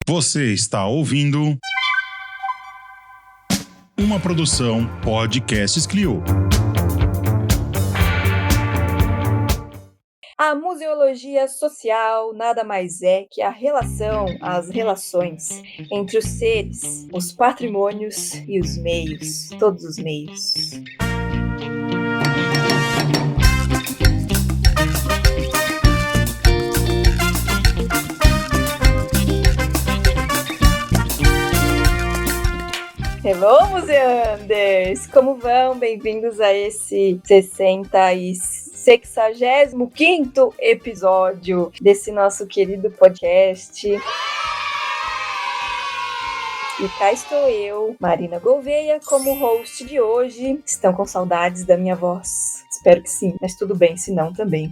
Você está ouvindo uma produção Podcasts Clio. A museologia social nada mais é que a relação, as relações entre os seres, os patrimônios e os meios, todos os meios. Hello, museanders! Como vão? Bem-vindos a esse 65º episódio desse nosso querido podcast. E cá estou eu, Marina Gouveia, como host de hoje. Estão com saudades da minha voz? Espero que sim, mas tudo bem, se não também.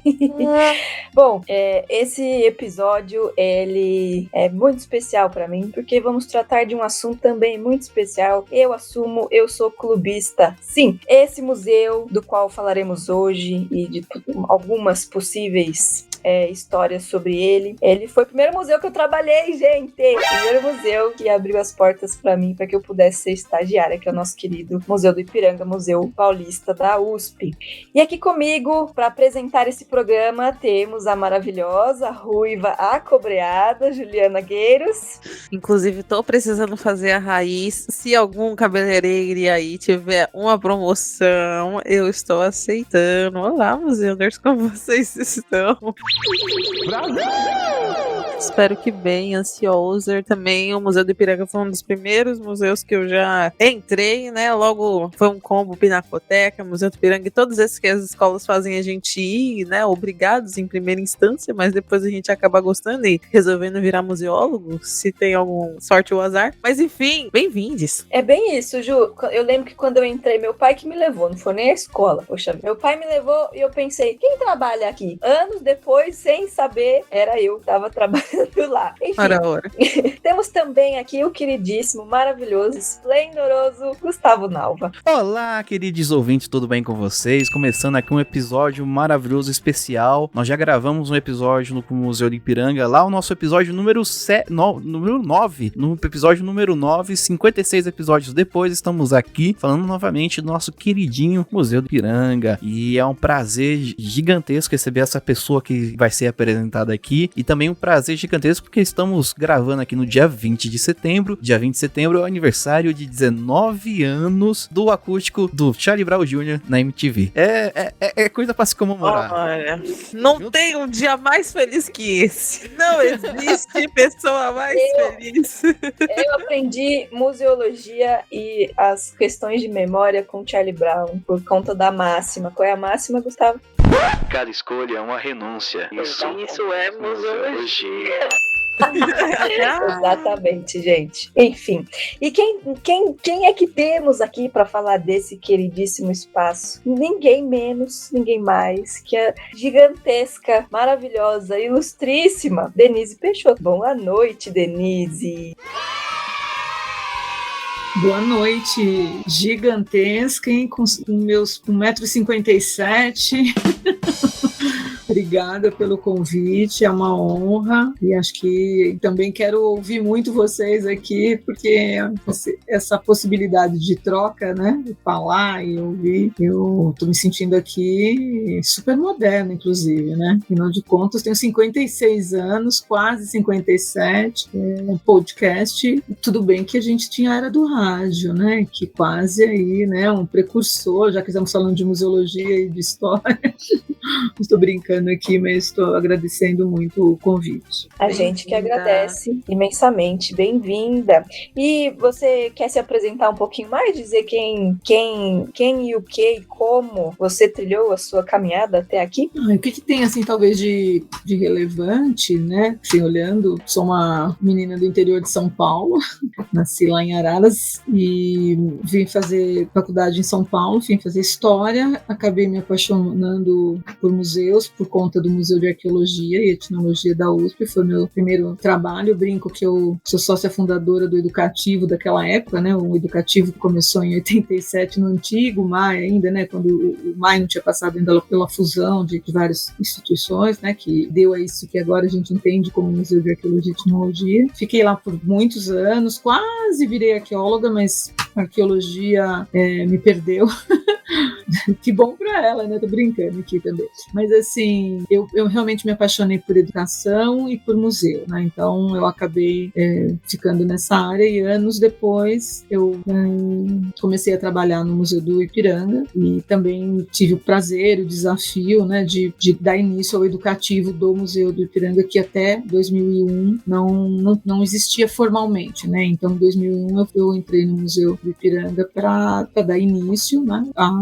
Bom, esse episódio, ele é muito especial para mim, porque vamos tratar de um assunto também muito especial. Eu assumo, eu sou clubista. Sim, esse museu do qual falaremos hoje e de algumas possíveis histórias sobre ele. Ele foi o primeiro museu que eu trabalhei, gente! O primeiro museu que abriu as portas para mim, para que eu pudesse ser estagiária, que é o nosso querido Museu do Ipiranga, Museu Paulista da USP. E aqui comigo, para apresentar esse programa, temos a maravilhosa, ruiva, acobreada, Juliana Gueiros. Inclusive, tô precisando fazer a raiz. Se algum cabeleireiro aí tiver uma promoção, eu estou aceitando. Olá, museanders, como vocês estão? Brasil! Espero que bem, ansioso. Também o Museu do Ipiranga foi um dos primeiros museus que eu já entrei, né? Logo foi um combo Pinacoteca, Museu do Ipiranga e todos esses que as escolas fazem a gente ir, né? Obrigados em primeira instância, mas depois a gente acaba gostando e resolvendo virar museólogo, se tem algum sorte ou azar. Mas enfim, bem-vindes. É bem isso, Ju. Eu lembro que quando eu entrei, meu pai que me levou, não foi nem a escola. Poxa, meu pai me levou e eu pensei, quem trabalha aqui? Anos depois, sem saber, era eu que tava trabalhando lá. Enfim, Ora. Temos também aqui o queridíssimo, maravilhoso, esplendoroso Gustavo Nalva. Olá, queridos ouvintes, tudo bem com vocês? Começando aqui um episódio maravilhoso, especial. Nós já gravamos um episódio no Museu do Ipiranga, lá o nosso episódio número 9. No episódio número 9, 56 episódios depois, estamos aqui falando novamente do nosso queridinho Museu do Ipiranga. E é um prazer gigantesco receber essa pessoa que vai ser apresentada aqui. E também um prazer gigantesco porque estamos gravando aqui no dia 20 de setembro. Dia 20 de setembro é o aniversário de 19 anos do acústico do Charlie Brown Jr. na MTV. É coisa pra se comemorar. Olha, não tem um dia mais feliz que esse. Não existe pessoa mais feliz. Eu aprendi museologia e as questões de memória com Charlie Brown por conta da máxima. Qual é a máxima, Gustavo? Cada escolha é uma renúncia. Isso é museologia. Exatamente, gente. Enfim. E quem é que temos aqui para falar desse queridíssimo espaço? Ninguém menos, ninguém mais que a gigantesca, maravilhosa, ilustríssima Denise Peixoto. Boa noite, Denise. Boa noite, gigantesca, hein? Com meus 1,57 m. Obrigada pelo convite, é uma honra e acho que também quero ouvir muito vocês aqui, porque essa possibilidade de troca, né, de falar e ouvir, eu estou me sentindo aqui super moderna, inclusive, né, afinal de contas tenho 56 anos, quase 57, podcast, tudo bem que a gente tinha a era do rádio, né, que quase aí, né, um precursor, já que estamos falando de museologia e de história. Estou brincando aqui, mas estou agradecendo muito o convite. A gente que agradece imensamente, bem-vinda. E você quer se apresentar um pouquinho mais, dizer quem e o que e como você trilhou a sua caminhada até aqui? O que tem, assim, talvez de relevante, né? Assim, olhando, sou uma menina do interior de São Paulo, nasci lá em Araras e vim fazer faculdade em São Paulo, vim fazer história, acabei me apaixonando por museus, por conta do Museu de Arqueologia e Etnologia da USP, foi meu primeiro trabalho. Eu brinco que eu sou sócia fundadora do Educativo daquela época, né? O Educativo começou em 87 no antigo MAI ainda, né? Quando o MAI não tinha passado ainda pela fusão de várias instituições, né? Que deu a isso que agora a gente entende como Museu de Arqueologia e Etnologia. Fiquei lá por muitos anos, quase virei arqueóloga, mas a arqueologia me perdeu. Que bom pra ela, né? Tô brincando aqui também. Mas assim, eu realmente me apaixonei por educação e por museu, né? Então eu acabei ficando nessa área e anos depois eu comecei a trabalhar no Museu do Ipiranga e também tive o prazer, o desafio, né, de dar início ao educativo do Museu do Ipiranga, que até 2001 não existia formalmente, né? Então em 2001 eu entrei no Museu do Ipiranga para dar início, né, a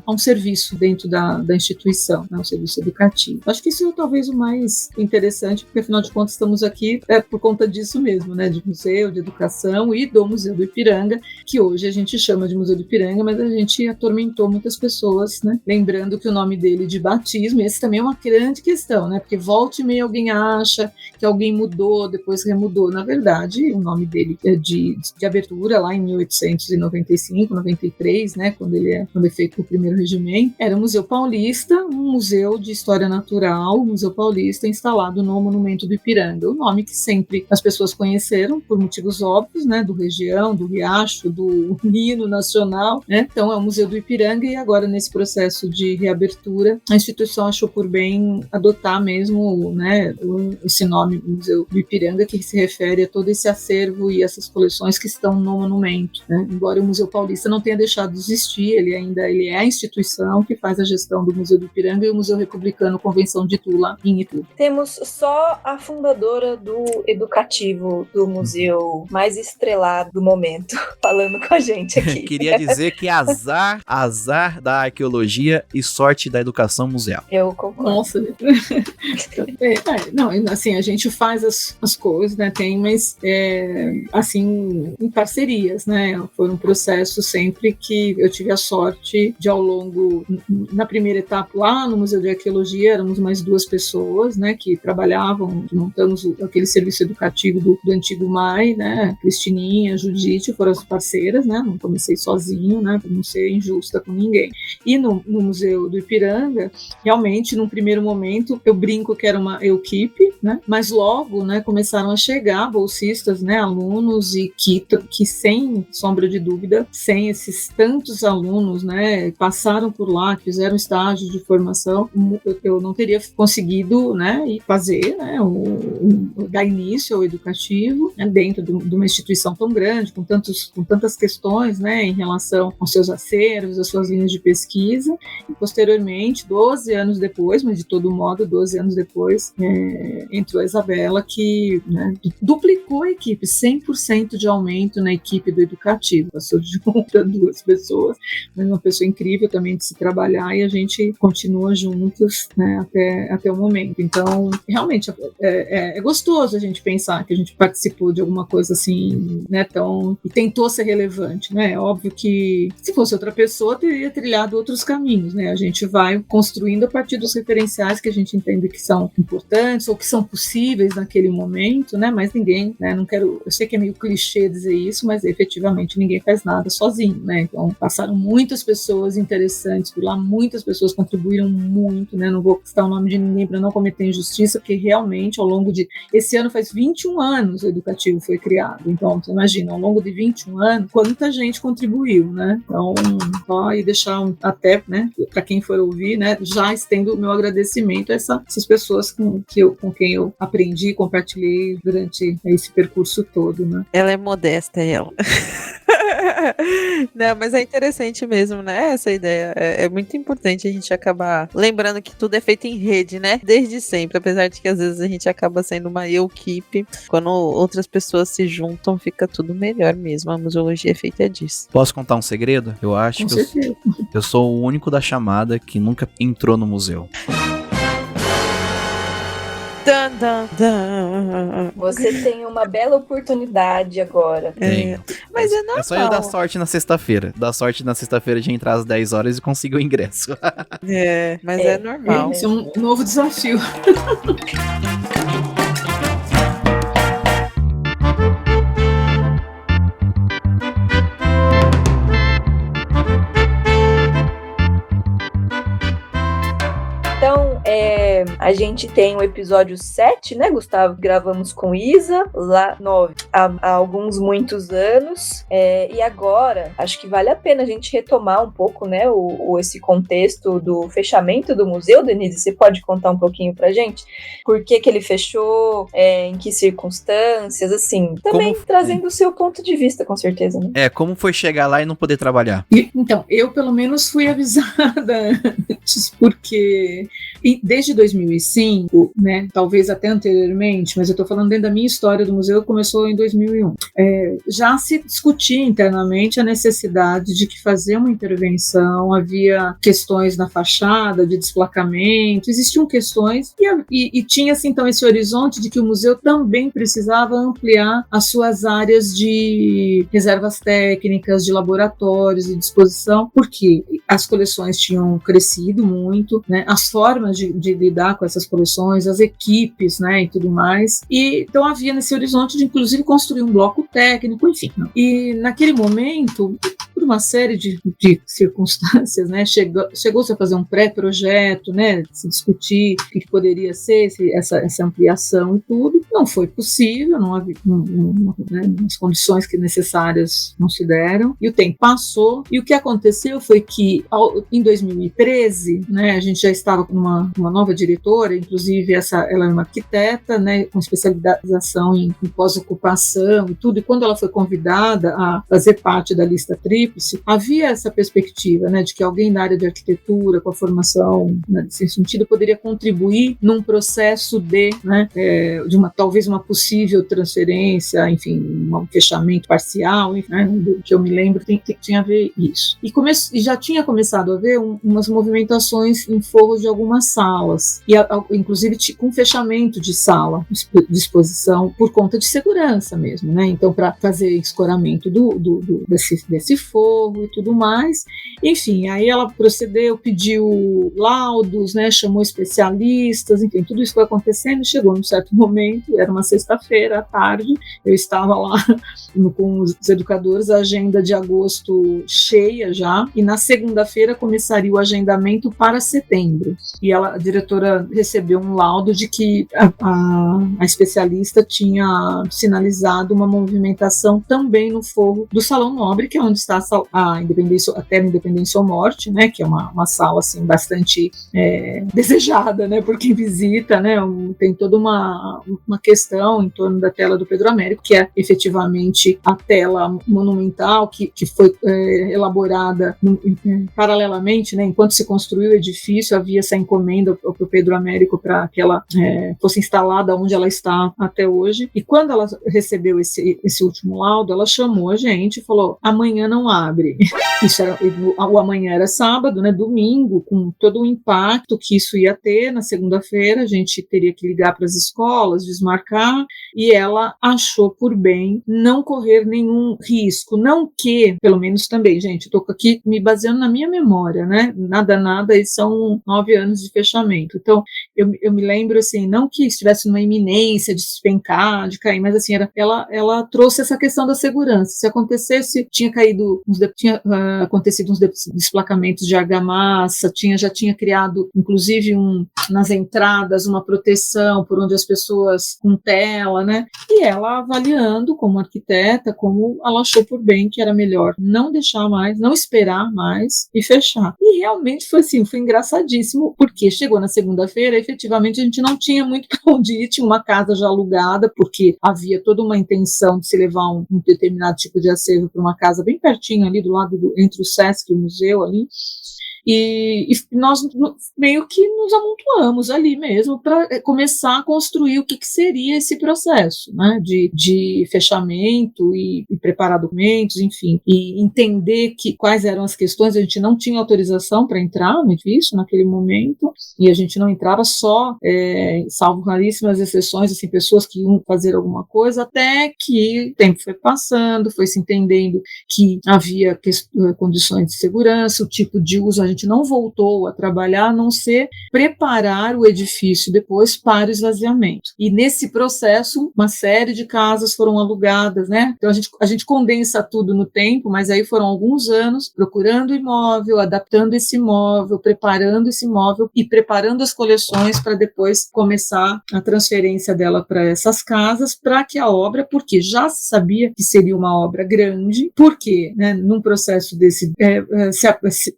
um serviço dentro da instituição, né, um serviço educativo. Acho que isso é talvez o mais interessante, porque afinal de contas estamos aqui por conta disso mesmo, né, de museu, de educação e do Museu do Ipiranga, que hoje a gente chama de Museu do Ipiranga, mas a gente atormentou muitas pessoas, né, lembrando que o nome dele de batismo, esse também é uma grande questão, né, porque volta e meia alguém acha que alguém mudou, depois remudou. Na verdade, o nome dele é de abertura lá em 1895, 93, né, quando é feito o primeiro regimento, era o Museu Paulista, um museu de história natural, o Museu Paulista, instalado no Monumento do Ipiranga. O nome que sempre as pessoas conheceram, por motivos óbvios, né, do região, do riacho, do hino nacional, né? Então é o Museu do Ipiranga e agora nesse processo de reabertura, a instituição achou por bem adotar mesmo, né, esse nome Museu do Ipiranga, que se refere a todo esse acervo e essas coleções que estão no monumento, né? Embora o Museu Paulista não tenha deixado de existir, ele é a instituição que faz a gestão do Museu do Ipiranga e o Museu Republicano Convenção de Tula, em Itu. Temos só a fundadora do educativo do museu mais estrelado do momento falando com a gente aqui. Queria dizer que azar da arqueologia e sorte da educação museal. Eu concordo. Nossa. Não, assim, a gente faz as coisas, né, mas assim, em parcerias, né, foi um processo sempre que eu tive a sorte de ao longo, na primeira etapa lá no Museu de Arqueologia, éramos mais 2 pessoas, né, que trabalhavam, montamos aquele serviço educativo do antigo MAI, né, Cristininha, Judite, foram as parceiras, né, não comecei sozinho, né, para não ser injusta com ninguém. E no Museu do Ipiranga, realmente, num primeiro momento, eu brinco que era uma equipe, né, mas logo, né, começaram a chegar bolsistas, né, alunos, e que sem sombra de dúvida, sem esses tantos alunos, né, passaram por lá, fizeram estágio de formação, eu não teria conseguido, né, fazer, né, dar início ao educativo, né, dentro de uma instituição tão grande, com tantas questões, né, em relação aos seus acervos, às suas linhas de pesquisa, e posteriormente, 12 anos depois, mas de todo modo, 12 anos depois, entrou a Isabela, que, né, duplicou a equipe, 100% de aumento na equipe do educativo, passou de 1 para 2 pessoas, mas uma pessoa incrível também de se trabalhar, e a gente continua juntos, né, até o momento. Então, realmente, é gostoso a gente pensar que a gente participou de alguma coisa assim, né, e tentou ser relevante, né? É óbvio que se fosse outra pessoa, teria trilhado outros caminhos, né? A gente vai construindo a partir dos referenciais que a gente entende que são importantes ou que são possíveis naquele momento, né? Mas ninguém, né, eu sei que é meio clichê dizer isso, mas efetivamente ninguém faz nada sozinho, né? Então, passaram muitas pessoas interessantes por lá, muitas pessoas contribuíram muito, né? Não vou citar o nome de ninguém para não cometer injustiça, porque realmente, ao longo de... Esse ano faz 21 anos o educativo foi criado. Então, você imagina, ao longo de 21 anos, quanta gente contribuiu, né? Então, e deixar até, né, para quem for ouvir, né, já estendo o meu agradecimento a essas pessoas com quem eu aprendi e compartilhei durante esse percurso todo, né? Ela é modesta, ela. Não, mas é interessante mesmo, né? Essa ideia. É muito importante a gente acabar lembrando que tudo é feito em rede, né? Desde sempre. Apesar de que às vezes a gente acaba sendo uma equipe. Quando outras pessoas se juntam, fica tudo melhor mesmo. A museologia é feita disso. Posso contar um segredo? Eu acho que eu sou o único da chamada que nunca entrou no museu. Dan, dan, dan. Você tem uma bela oportunidade agora. Tem. Mas é normal. É só eu dar sorte na sexta-feira. Dar sorte na sexta-feira de entrar às 10 horas e conseguir o ingresso. Mas é normal. Esse é um novo desafio. Então, a gente tem o episódio 7, né, Gustavo? Gravamos com Isa, lá 9, há muitos anos. E agora, acho que vale a pena a gente retomar um pouco, né, esse contexto do fechamento do museu. Denise, você pode contar um pouquinho pra gente? Por que ele fechou? Em que circunstâncias? Assim, também trazendo o seu ponto de vista, com certeza, né? Como foi chegar lá e não poder trabalhar? Então, eu pelo menos fui avisada antes, porque desde 2005, né, talvez até anteriormente, mas eu estou falando dentro da minha história do museu, começou em 2001. Já se discutia internamente a necessidade de que fazer uma intervenção, havia questões na fachada de desplacamento, existiam questões e tinha-se então esse horizonte de que o museu também precisava ampliar as suas áreas de reservas técnicas, de laboratórios e disposição, porque as coleções tinham crescido muito, né, as formas de lidar com essas coleções, as equipes, né, e tudo mais. E então havia nesse horizonte de inclusive construir um bloco técnico, enfim. E naquele momento, por uma série de circunstâncias, né, chegou-se a fazer um pré-projeto, né, se discutir o que poderia ser essa ampliação e tudo. Não foi possível, não havia, né, as condições necessárias não se deram, e o tempo passou, e o que aconteceu foi que em 2013, né, a gente já estava com uma nova diretora, inclusive ela é uma arquiteta, né, com especialização em pós-ocupação e tudo, e quando ela foi convidada a fazer parte da lista tríplice, havia essa perspectiva, né, de que alguém da área de arquitetura, com a formação, né, nesse sentido, poderia contribuir num processo né, talvez uma possível transferência, enfim, um fechamento parcial, né, do que eu me lembro, tinha a ver isso. E já tinha começado a haver umas movimentações em forro de algumas salas, e inclusive com fechamento de sala, de exposição, por conta de segurança mesmo, né? Então, para fazer escoramento desse forro e tudo mais. Enfim, aí ela procedeu, pediu laudos, né? Chamou especialistas, enfim, tudo isso foi acontecendo. Chegou num certo momento, era uma sexta-feira à tarde, eu estava lá com os educadores, a agenda de agosto cheia já, e na segunda-feira começaria o agendamento para setembro. E a diretora recebeu um laudo de que a especialista tinha sinalizado uma movimentação também no forro do Salão Nobre, que é onde está a Terra Independência ou Morte, né, que é uma sala assim, bastante desejada, né, por quem visita, né, tem toda uma questão em torno da tela do Pedro Américo, que é efetivamente a tela monumental que foi elaborada paralelamente, né, enquanto se construiu o edifício, havia essa encomenda para o Pedro Américo para que ela fosse instalada onde ela está até hoje. E quando ela recebeu esse último laudo, ela chamou a gente e falou: amanhã não abre. O amanhã era sábado, né? Domingo, com todo o impacto que isso ia ter. Na segunda-feira a gente teria que ligar para as escolas, desmarcar, e ela achou por bem não correr nenhum risco, não que, pelo menos também, gente, eu estou aqui me baseando na minha memória, né? Nada, e são 9 anos de fechamento. Então, eu me lembro, assim, não que estivesse numa iminência de despencar, de cair, mas assim, ela trouxe essa questão da segurança. Se acontecesse, tinha acontecido uns desplacamentos de argamassa, já tinha criado, inclusive, nas entradas, uma proteção por onde as pessoas com tela, né? E ela avaliando como arquiteta, como ela achou por bem que era melhor não deixar mais, não esperar mais e fechar. E realmente foi assim, foi engraçadíssimo, porque chegou na segunda-feira, efetivamente a gente não tinha muito para onde ir, tinha uma casa já alugada, porque havia toda uma intenção de se levar um determinado tipo de acervo para uma casa bem pertinho pertinho ali do lado entre o Sesc e o museu ali. E nós meio que nos amontoamos ali mesmo para começar a construir o que seria esse processo, né, de fechamento e preparar documentos, enfim, e entender quais eram as questões. A gente não tinha autorização para entrar no edifício naquele momento, e a gente não entrava só, salvo raríssimas exceções, assim, pessoas que iam fazer alguma coisa, até que o tempo foi passando, foi se entendendo que havia condições de segurança, o tipo de uso. A gente não voltou a trabalhar, a não ser preparar o edifício depois para o esvaziamento. E nesse processo, uma série de casas foram alugadas, né? Então a gente condensa tudo no tempo, mas aí foram alguns anos procurando imóvel, adaptando esse imóvel, preparando esse imóvel e preparando as coleções para depois começar a transferência dela para essas casas, para que a obra, porque já se sabia que seria uma obra grande, porque, né, num processo desse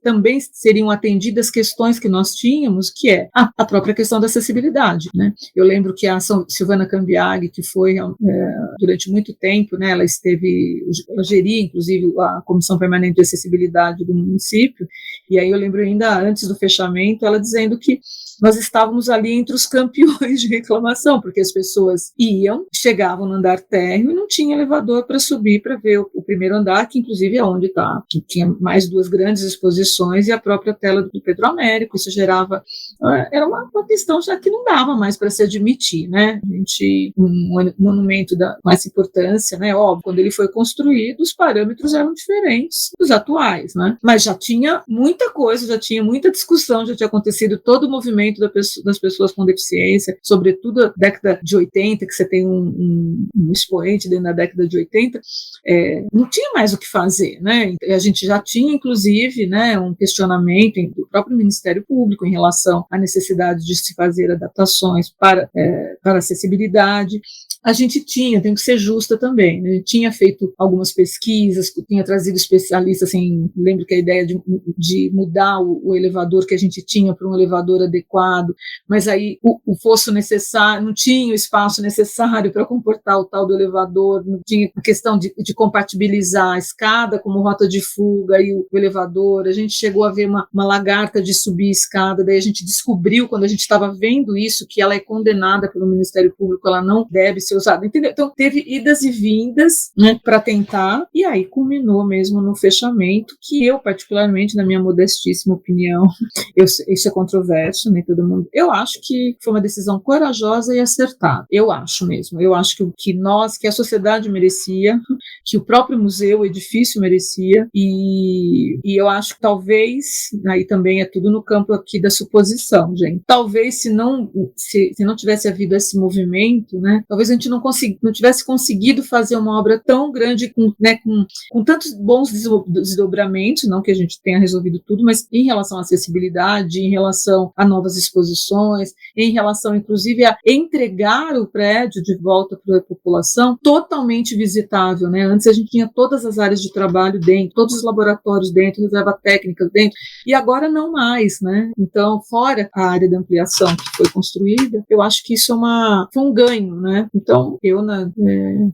também seriam atendidas questões que nós tínhamos, que é a própria questão da acessibilidade, né? Eu lembro que a Silvana Cambiaghi, que foi durante muito tempo, né, ela geria, inclusive, a Comissão Permanente de Acessibilidade do município, e aí eu lembro ainda antes do fechamento, ela dizendo que nós estávamos ali entre os campeões de reclamação, porque as pessoas chegavam no andar térreo e não tinha elevador para subir para ver o primeiro andar, que inclusive é onde está, que tinha mais 2 grandes exposições e a própria tela do Pedro Américo. Isso gerava, era uma questão já que não dava mais para se admitir, né? Um monumento com essa importância, né? Óbvio, quando ele foi construído, os parâmetros eram diferentes dos atuais, né? Mas já tinha muita coisa, já tinha muita discussão, já tinha acontecido todo o movimento das pessoas com deficiência, sobretudo a década de 80, que você tem um expoente dentro da década de 80, não tinha mais o que fazer, né? A gente já tinha, inclusive, né, um questionamento do próprio Ministério Público em relação à necessidade de se fazer adaptações para acessibilidade. A gente tenho que ser justa também, né? A gente tinha feito algumas pesquisas, tinha trazido especialistas, assim, lembro que a ideia de mudar o elevador que a gente tinha para um elevador adequado, mas aí o fosso necessário, não tinha o espaço necessário para comportar o tal do elevador, não tinha a questão de compatibilizar a escada como rota de fuga e o elevador. A gente chegou a ver uma lagarta de subir a escada, daí a gente descobriu, quando a gente estava vendo isso, que ela é condenada pelo Ministério Público, ela não deve ser usada, entendeu? Então teve idas e vindas, né, para tentar, e aí culminou mesmo no fechamento, que eu particularmente, na minha modestíssima opinião, isso é controverso, nem todo mundo, eu acho que foi uma decisão corajosa e acertada, eu acho mesmo, eu acho que a sociedade merecia, que o próprio museu, o edifício merecia, e eu acho que talvez, aí também é tudo no campo aqui da suposição, gente, talvez se não tivesse havido esse movimento, né, talvez a gente não tivesse conseguido fazer uma obra tão grande, com tantos bons desdobramentos, não que a gente tenha resolvido tudo, mas em relação à acessibilidade, em relação a novas exposições, em relação, inclusive, a entregar o prédio de volta para a população totalmente visitável, né? Antes a gente tinha todas as áreas de trabalho dentro, todos os laboratórios dentro, reserva técnica dentro, e agora não mais, né? Então, fora a área de ampliação que foi construída, eu acho que isso foi um ganho, né? Então,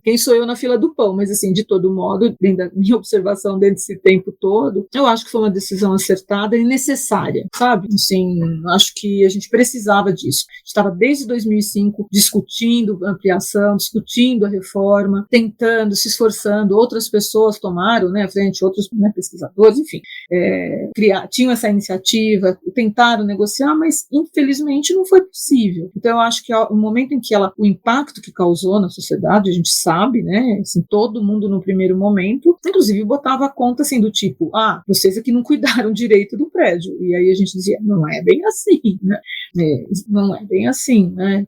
quem sou eu na fila do pão? Mas, assim, de todo modo, dentro da minha observação desse tempo todo, eu acho que foi uma decisão acertada e necessária, sabe? Assim, acho que a gente precisava disso. A gente estava desde 2005 discutindo a ampliação, discutindo a reforma, tentando, se esforçando. Outras pessoas tomaram, né, à frente, outros, né, pesquisadores, enfim, tinham essa iniciativa, tentaram negociar, mas infelizmente não foi possível. Então eu acho que o momento em que o impacto que causou na sociedade, a gente sabe, né, assim, todo mundo no primeiro momento, inclusive botava a conta assim do tipo, vocês aqui não cuidaram direito do prédio, e aí a gente dizia, não é bem assim, né? Não é bem assim, né?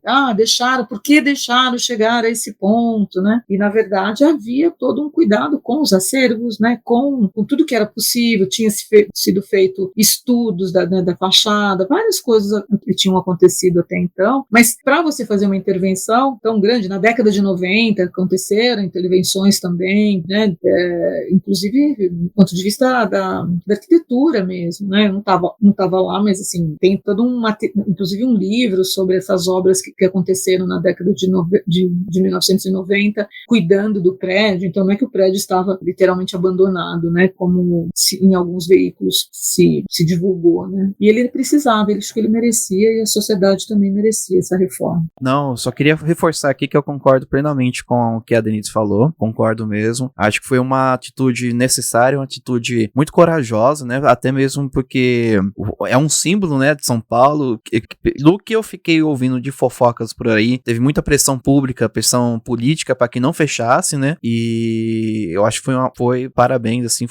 Por que deixaram chegar a esse ponto, né? E na verdade havia todo um cuidado com os acervos, né? Com tudo que era possível, tinha sido feito estudos da fachada, várias coisas que tinham acontecido até então, mas para você fazer uma intervenção tão grande, na década de 90 aconteceram intervenções também, né, inclusive do ponto de vista da arquitetura mesmo, né, eu não tava lá, mas assim, tem todo inclusive um livro sobre essas obras que aconteceram na década de 1990, cuidando do prédio. Então não é que o prédio estava literalmente abandonado, né, como em alguns veículos se divulgou, né, e ele precisava, acho que ele merecia, e a sociedade também merecia essa reforma. Não, só queria reforçar aqui que eu concordo plenamente com o que a Denise falou, concordo mesmo, acho que foi uma atitude necessária, uma atitude muito corajosa, né, até mesmo porque é um símbolo, né, de São Paulo. Do que eu fiquei ouvindo de fofocas por aí, teve muita pressão pública, pressão política para que não fechasse, né, e eu acho que foi parabéns, assim,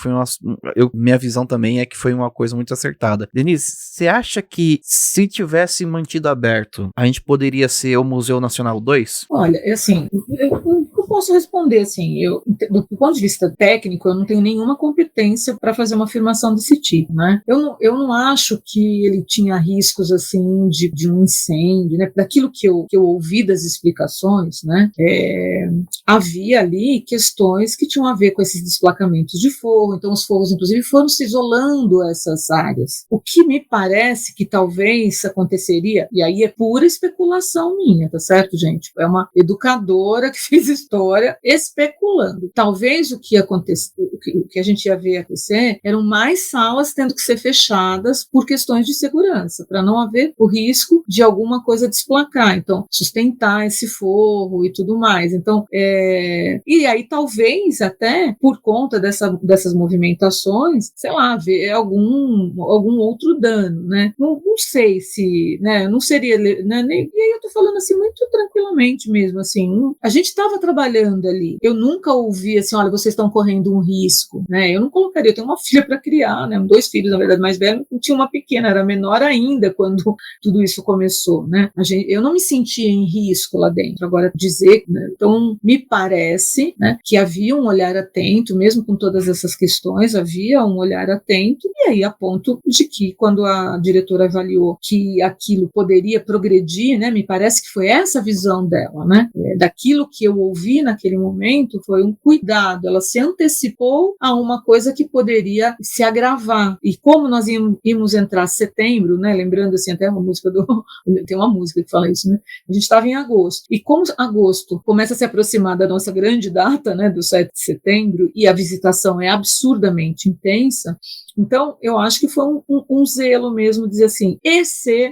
minha visão também é que foi uma coisa muito acertada. Denise, você acha que se tivesse mantido aberto, a gente poderia ser o Museu Nacional 2? Olha, assim, eu posso responder assim, do ponto de vista técnico, eu não tenho nenhuma competência para fazer uma afirmação desse tipo, né? Eu não acho que ele tinha riscos assim de um incêndio, né? Daquilo que eu ouvi das explicações, né? Havia ali questões que tinham a ver com esses desplacamentos de fogo, então os fogos inclusive foram se isolando essas áreas. O que me parece que talvez aconteceria, e aí é pura especulação minha, tá certo, gente? É uma educadora que fez história especulando. Talvez o que a gente ia ver acontecer eram mais salas tendo que ser fechadas por questões de segurança, para não haver o risco de alguma coisa desplacar. Então, sustentar esse forro e tudo mais. Então, e aí talvez até por conta dessas movimentações, sei lá, haver algum outro dano, né? Não sei se, né? Não seria, né? E aí eu tô falando assim muito tranquilamente mesmo, assim. A gente estava trabalhando ali. Eu nunca ouvi assim, olha, vocês estão correndo um risco, né? Eu não colocaria. Eu tenho uma filha para criar, né? 2 filhos, na verdade, mais velho. Tinha uma pequena, era menor ainda quando tudo isso começou, né? Eu não me sentia em risco lá dentro. Agora dizer, né? Então me parece, né, que havia um olhar atento, mesmo com todas essas questões, havia um olhar atento, e aí a ponto de que quando a diretora avaliou que aquilo poderia progredir, né, me parece que foi essa a visão dela, né, daquilo que eu ouvi naquele momento foi um cuidado, ela se antecipou a uma coisa que poderia se agravar, e como nós íamos entrar setembro, né, lembrando assim, até uma música tem uma música que fala isso, né, a gente estava em agosto, e como agosto começa a se aproximar da nossa grande data, né, do 7 de setembro, e a visitação é absurdamente intensa, então eu acho que foi um zelo mesmo, dizer assim,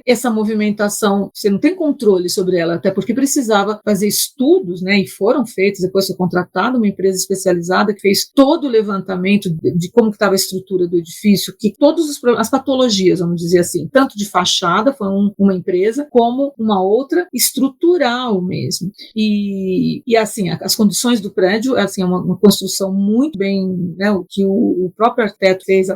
essa movimentação, você não tem controle sobre ela, até porque precisava fazer estudos, né, e foram feitos, depois foi contratada uma empresa especializada que fez todo o levantamento de como estava a estrutura do edifício, que todas as patologias, vamos dizer assim, tanto de fachada, foi uma empresa, como uma outra estrutural mesmo, e assim, as condições do prédio, assim, é uma construção muito bem, né, o que o próprio arquiteto fez,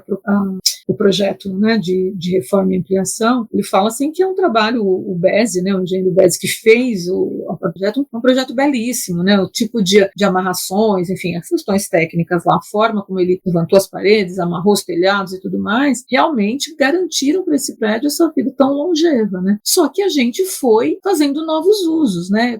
o projeto, né, de reforma e ampliação, ele fala assim que é um trabalho, o Bezzi, né, o engenheiro Bezzi que fez o projeto, um projeto belíssimo, né, o tipo de amarrações, enfim, as questões técnicas lá, a forma como ele levantou as paredes, amarrou os telhados e tudo mais, realmente garantiram para esse prédio essa vida tão longeva, né, só que a gente foi fazendo novos usos, né,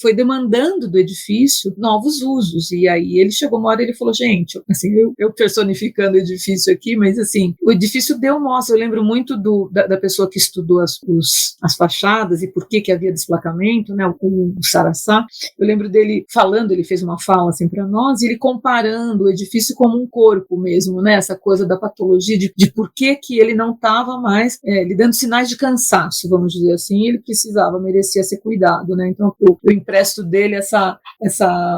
foi demandando do edifício novos usos, e aí ele chegou uma hora e ele falou, gente, assim, eu personificando o edifício aqui, mas assim, o edifício deu mostra, eu lembro muito da pessoa que estudou as fachadas e por que havia desplacamento, né, o Saraçá, eu lembro dele falando, ele fez uma fala assim para nós, e ele comparando o edifício como um corpo mesmo, né, essa coisa da patologia, de por que ele não estava mais, lhe dando sinais de cansaço, vamos dizer assim, ele merecia ser cuidado, né, então eu empresto dele essa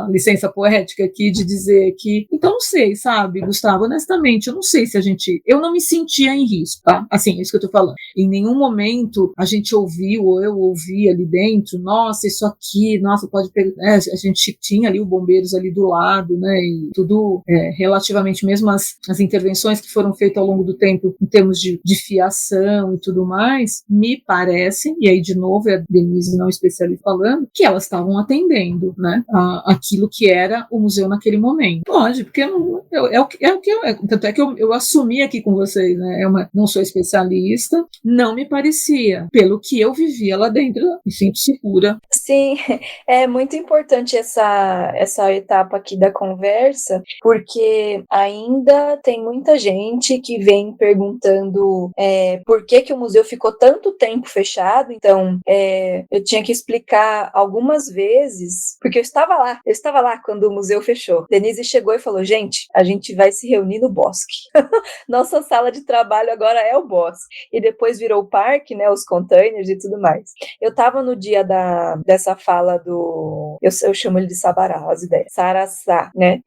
licença poética aqui de dizer que, então não sei, sabe, Gustavo, honestamente, eu não sei se eu não me sentia em risco, tá? Assim, é isso que eu tô falando. Em nenhum momento a gente ouviu, ou eu ouvi ali dentro, nossa, isso aqui, nossa, pode pegar, a gente tinha ali os bombeiros ali do lado, né, e tudo relativamente, mesmo as intervenções que foram feitas ao longo do tempo, em termos de fiação e tudo mais, me parece, e aí de novo é a Denise não especialista falando, que elas estavam atendendo, né, aquilo que era o museu naquele momento. Pode, porque tanto é que eu assumir aqui com vocês, né? Não sou especialista, não me parecia. Pelo que eu vivia lá dentro, me sinto segura. Sim, é muito importante essa etapa aqui da conversa, porque ainda tem muita gente que vem perguntando por que o museu ficou tanto tempo fechado. Então, eu tinha que explicar algumas vezes, porque eu estava lá quando o museu fechou. Denise chegou e falou, gente, a gente vai se reunir no bosque. Nossa sala de trabalho agora é o bosque. E depois virou o parque, né, os containers e tudo mais. Eu estava no dia dessa fala do... Eu chamo ele de Sabará, as ideias. Saraçá, né?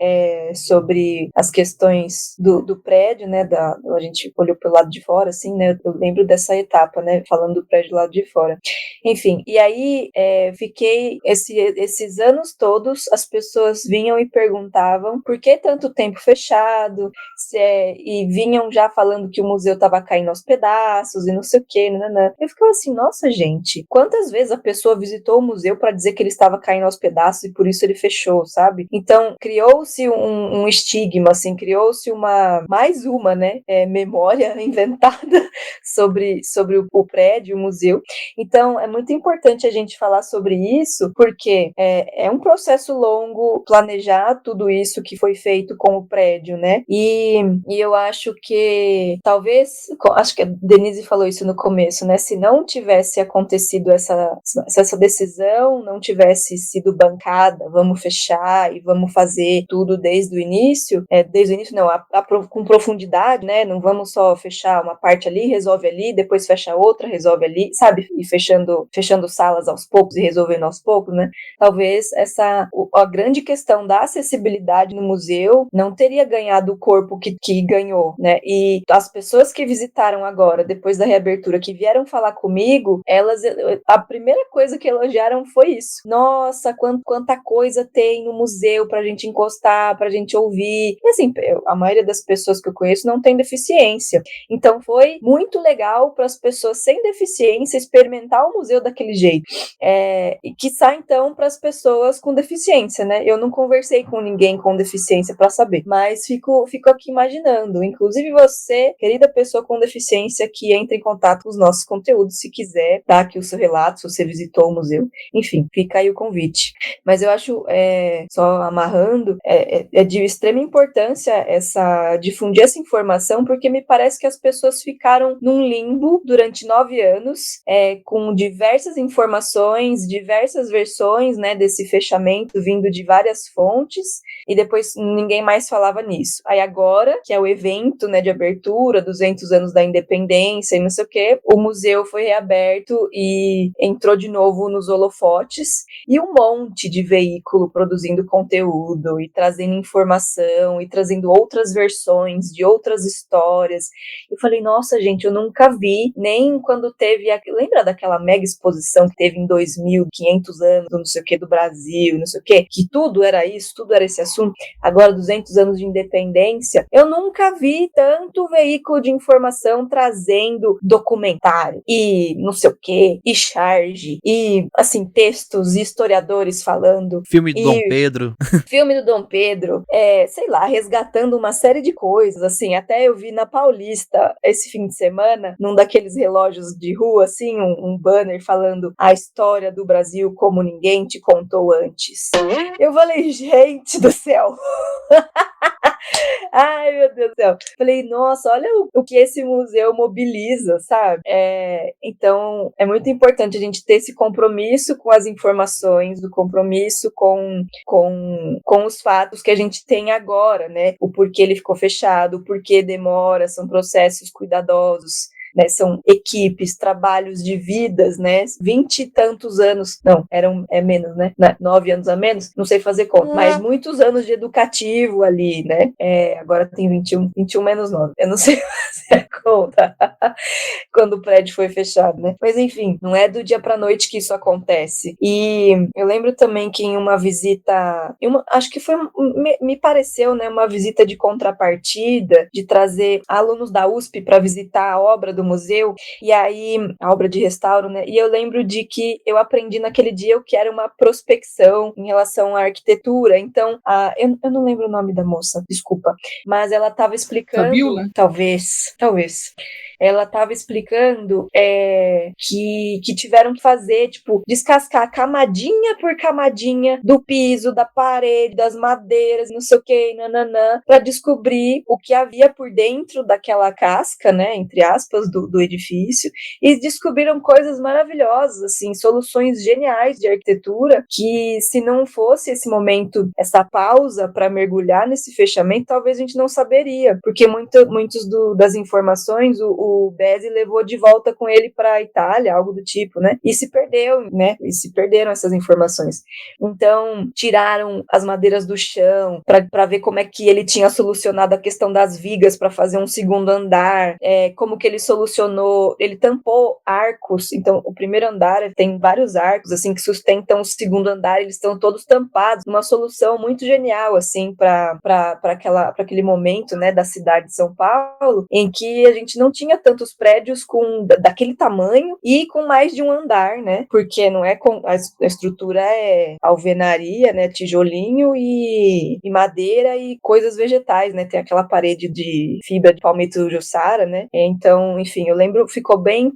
Sobre as questões do prédio, né? A gente olhou pelo lado de fora, assim, né? Eu lembro dessa etapa, né? Falando do prédio do lado de fora. Enfim, e aí fiquei esses anos todos, as pessoas vinham e perguntavam por que tanto tempo fechado, e vinham já falando que o museu estava caindo aos pedaços e não sei o que, nananã. Eu ficava assim, nossa, gente, quantas vezes a pessoa visitou o museu para dizer que ele estava caindo aos pedaços e por isso ele fechou, sabe? Então, criou-se um estigma, assim, criou-se mais uma, né, memória inventada sobre o prédio, o museu. Então, é muito importante a gente falar sobre isso, porque é um processo longo planejar tudo isso que foi feito com o prédio, né? E eu acho que acho que a Denise falou isso no começo, né? Se não tivesse acontecido essa decisão, não tivesse sido bancada, vamos fechar e vamos fazer tudo desde o início não, com profundidade, né? Não vamos só fechar uma parte ali, resolve ali, depois fecha outra, resolve ali, sabe? E fechando salas aos poucos e resolvendo aos poucos, né? Talvez a grande questão da acessibilidade no museu não teria ganhado o corpo que ganhou, né? E as pessoas que visitaram agora, depois da reabertura, que vieram falar comigo, a primeira coisa que elogiaram foi isso. Nossa, quanta coisa tem no museu pra gente encostar, pra gente ouvir. E assim, a maioria das pessoas que eu conheço não tem deficiência. Então foi muito legal para as pessoas sem deficiência experimentar o museu daquele jeito. E quiçá então para as pessoas com deficiência, né? Eu não conversei com ninguém com deficiência para saber, mas fico aqui imaginando. Inclusive você, querida pessoa com deficiência, que entra em contato com os nossos conteúdos, se quiser dar aqui o seu relato, se você visitou o museu. Enfim, fica aí o convite. Mas eu acho, só amarrando, é de extrema importância difundir essa informação, porque me parece que as pessoas ficaram num limbo durante 9 anos, com diversas informações, diversas versões, né, desse fechamento vindo de várias fontes, e depois ninguém mais falava nisso. Aí agora, que é o evento, né, de abertura, 200 anos da independência e não sei o quê, o museu foi reaberto e entrou de novo nos holofotes, e um monte de veículo produzindo conteúdo e trazendo informação e trazendo outras versões de outras histórias. Eu falei, nossa, gente, eu nunca vi, nem quando teve, lembra daquela mega exposição que teve em 2500 anos, não sei o que, do Brasil, não sei o que tudo era isso, tudo era esse assunto. Agora 200 anos de independência, eu nunca vi tanto veículo de informação trazendo documentário e não sei o que, e charge, e assim, textos e historiadores falando. Filme do Dom Pedro. Filme do Dom Pedro, sei lá, resgatando uma série de coisas, assim, até eu vi na Paulista esse fim de semana, num daqueles relógios de rua, assim, um banner falando a história do Brasil como ninguém te contou antes. Eu falei, gente do céu! Ai, meu Deus do céu. Falei, nossa, olha o que esse museu mobiliza, sabe? Então, é muito importante a gente ter esse compromisso com as informações, o compromisso com os fatos que a gente tem agora, né? O porquê ele ficou fechado, o porquê demora, são processos cuidadosos, né, são equipes, trabalhos de vidas, né, 20 e tantos anos, não, menos, né, 9 anos a menos, não sei fazer conta, mas muitos anos de educativo ali, né, agora tem 21 menos 9, eu não sei fazer a conta quando o prédio foi fechado, né? Mas enfim, não é do dia pra noite que isso acontece. E eu lembro também que em uma visita, acho que foi, me pareceu, né, uma visita de contrapartida, de trazer alunos da USP para visitar a obra do museu, e aí, a obra de restauro, né? E eu lembro de que eu aprendi naquele dia o que era uma prospecção em relação à arquitetura. Então, eu não lembro o nome da moça, desculpa, mas ela estava explicando, Fabiola? talvez, ela estava explicando que tiveram que fazer, tipo, descascar camadinha por camadinha do piso, da parede, das madeiras, não sei o que, nananã, para descobrir o que havia por dentro daquela casca, né, entre aspas, do edifício, e descobriram coisas maravilhosas, assim, soluções geniais de arquitetura, que se não fosse esse momento, essa pausa para mergulhar nesse fechamento, talvez a gente não saberia, porque muitos das informações o Besi levou de volta com ele para a Itália, algo do tipo, né? E se perdeu, né? E se perderam essas informações. Então, tiraram as madeiras do chão para ver como é que ele tinha solucionado a questão das vigas para fazer um segundo andar, como que ele solucionou, ele tampou arcos, então o primeiro andar tem vários arcos, assim, que sustentam o segundo andar, eles estão todos tampados, uma solução muito genial, assim, para aquele momento, né, da cidade de São Paulo, em que a gente não tinha tantos prédios daquele tamanho e com mais de um andar, né, porque não é a estrutura é alvenaria, né, tijolinho e madeira e coisas vegetais, né, tem aquela parede de fibra de palmito jussara, né, então, enfim, eu lembro, ficou bem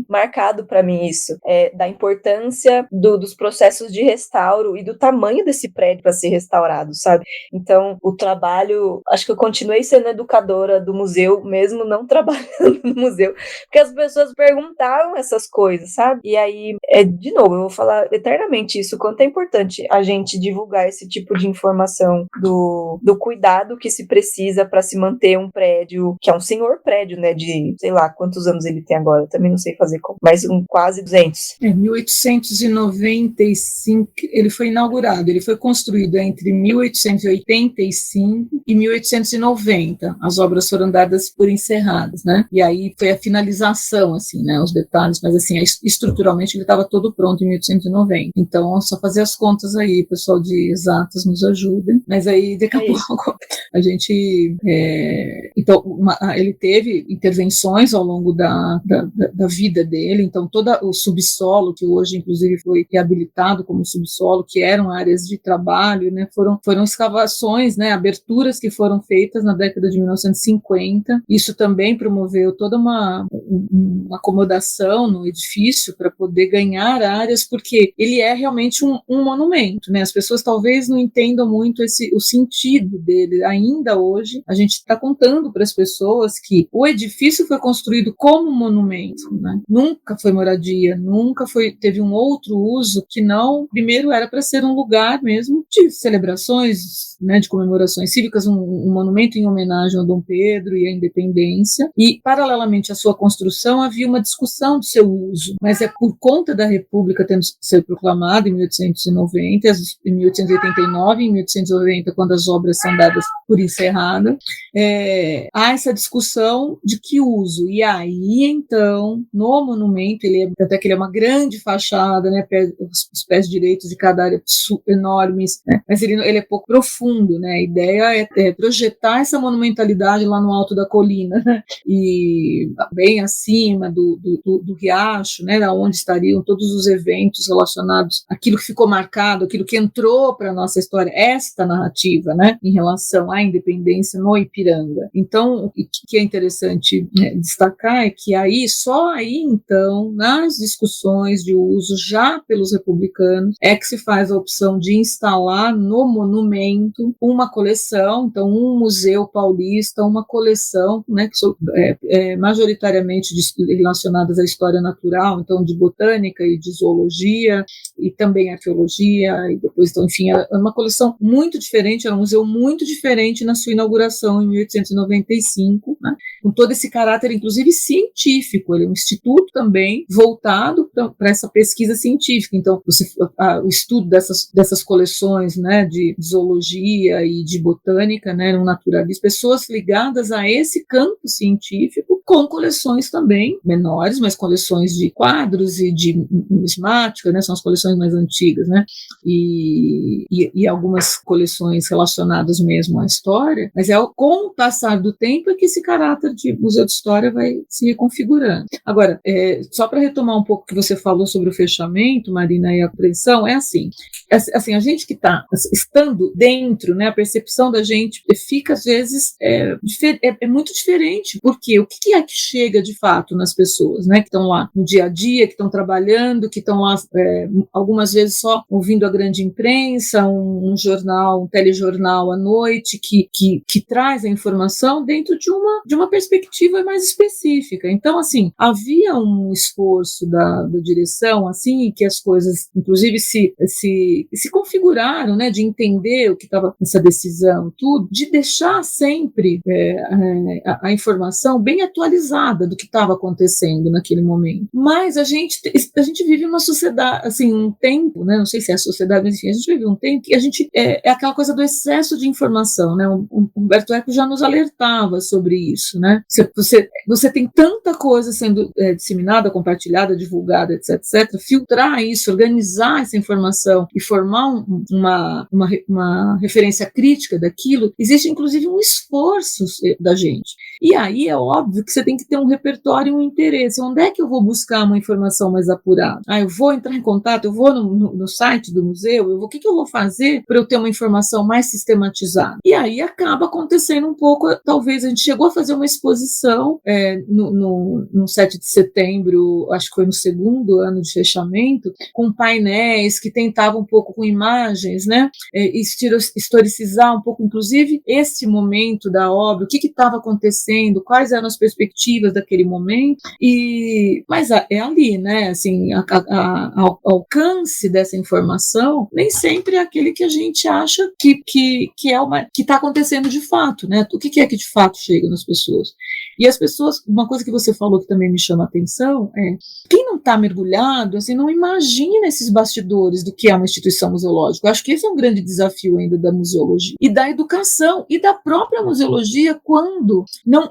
marcado para mim isso, da importância dos processos de restauro e do tamanho desse prédio para ser restaurado, sabe? Então, o trabalho, acho que eu continuei sendo educadora do museu, mesmo não trabalhando no museu, porque as pessoas perguntavam essas coisas, sabe? E aí, de novo, eu vou falar eternamente isso, quanto é importante a gente divulgar esse tipo de informação do cuidado que se precisa para se manter um prédio, que é um senhor prédio, né, de, sei lá, quantos anos ele tem agora, eu também não sei fazer como, mas quase 200. Em 1895 ele foi inaugurado, ele foi construído entre 1885 e 1890, as obras foram dadas por encerradas, né, e aí foi a finalização, assim, né, os detalhes, mas assim, estruturalmente ele estava todo pronto em 1890, então só fazer as contas aí, pessoal de exatas nos ajudem, mas aí daqui a pouco a gente, então ele teve intervenções ao longo da vida dele, então todo o subsolo, que hoje inclusive foi reabilitado como subsolo, que eram áreas de trabalho, né, foram escavações, né, aberturas que foram feitas na década de 1950, isso também promoveu toda uma acomodação no edifício para poder ganhar áreas, porque ele é realmente um monumento, né, as pessoas talvez não entendam muito o sentido dele, ainda hoje a gente está contando para as pessoas que o edifício foi construído como monumento, né, nunca foi moradia, nunca teve um outro uso que não, primeiro era para ser um lugar mesmo de celebrações, né, de comemorações cívicas, um monumento em homenagem ao Dom Pedro e à independência, e paralelamente à sua construção havia uma discussão do seu uso, mas é por conta da República tendo sido proclamada em 1890, em 1889 e em 1890, quando as obras são dadas por encerrada, há essa discussão de que uso, e aí então, no monumento, até que ele é uma grande fachada, né, os pés direitos de cada área enormes, né, mas ele é pouco profundo, né, a ideia é projetar essa monumentalidade lá no alto da colina, né, e bem acima do riacho, né, onde estariam todos os eventos relacionados àquilo que ficou marcado, aquilo que entrou para a nossa história, esta narrativa, né, em relação à independência no Ipiranga. Então, o que é interessante, né, destacar é que só aí então, nas discussões de uso já pelos republicanos, é que se faz a opção de instalar no monumento uma coleção, então um museu paulista, uma coleção, né, que são majoritariamente relacionadas à história natural, então de botânica e de zoologia, e também arqueologia, e depois, então, enfim, era uma coleção muito diferente, era um museu muito diferente na sua inauguração em 1895, né, com todo esse caráter, inclusive, científico. Ele é um instituto também voltado para essa pesquisa científica. Então, o estudo dessas coleções, né, de zoologia e de botânica, né, no naturalismo, pessoas ligadas a esse campo científico, com coleções também menores, mas coleções de quadros e de numismática, né, são as coleções mais antigas, né, e algumas coleções relacionadas mesmo à história, mas com o passar do tempo é que esse caráter de museu de história vai se reconfigurando. Agora, só para retomar um pouco o que você falou sobre o fechamento, Marina, e a apreensão, é assim, a gente que está estando dentro, né, a percepção da gente fica, às vezes, muito diferente, porque o que é que chega de fato nas pessoas, né, que estão lá no dia a dia, que estão trabalhando, que estão lá algumas vezes só ouvindo a grande imprensa, um jornal, um telejornal à noite, que traz a informação dentro de uma perspectiva mais específica. Então, assim, havia um esforço da direção, assim, que as coisas, inclusive, se configuraram, né, de entender o que estava nessa decisão, tudo, de deixar sempre a informação bem atualizada do que estava acontecendo naquele momento. Mas a gente vive uma sociedade, assim, um tempo, né, não sei se é a sociedade, mas enfim, a gente vive um tempo que a gente é aquela coisa do excesso de informação, né? Humberto Eco já nos alertava sobre isso, né? Você tem tanta coisa sendo disseminada, compartilhada, divulgada, etc. Filtrar isso, organizar essa informação e formar uma referência crítica daquilo, existe inclusive um esforço da gente. E aí é óbvio que você tem que ter um repertório e um interesse. Onde é que eu vou buscar uma informação mais apurada? Eu vou entrar em contato, eu vou no site do museu, o que eu vou fazer para eu ter uma informação mais sistematizada? E aí acaba acontecendo um pouco, talvez a gente chegou a fazer uma exposição no 7 de setembro, acho que foi no segundo ano de fechamento, com painéis que tentavam um pouco com imagens, né, historicizar um pouco, inclusive, esse momento da obra, o que estava acontecendo, quais eram as perspectivas daquele momento, mas é ali, né, assim, o alcance dessa informação nem sempre é aquele que a gente acha que está acontecendo de fato, né, o que é que de fato chega nas pessoas. E as pessoas, uma coisa que você falou que também me chama a atenção é, quem não está mergulhado, assim, não imagina esses bastidores do que é uma instituição museológica. Eu acho que esse é um grande desafio ainda da museologia e da educação e da própria museologia, quando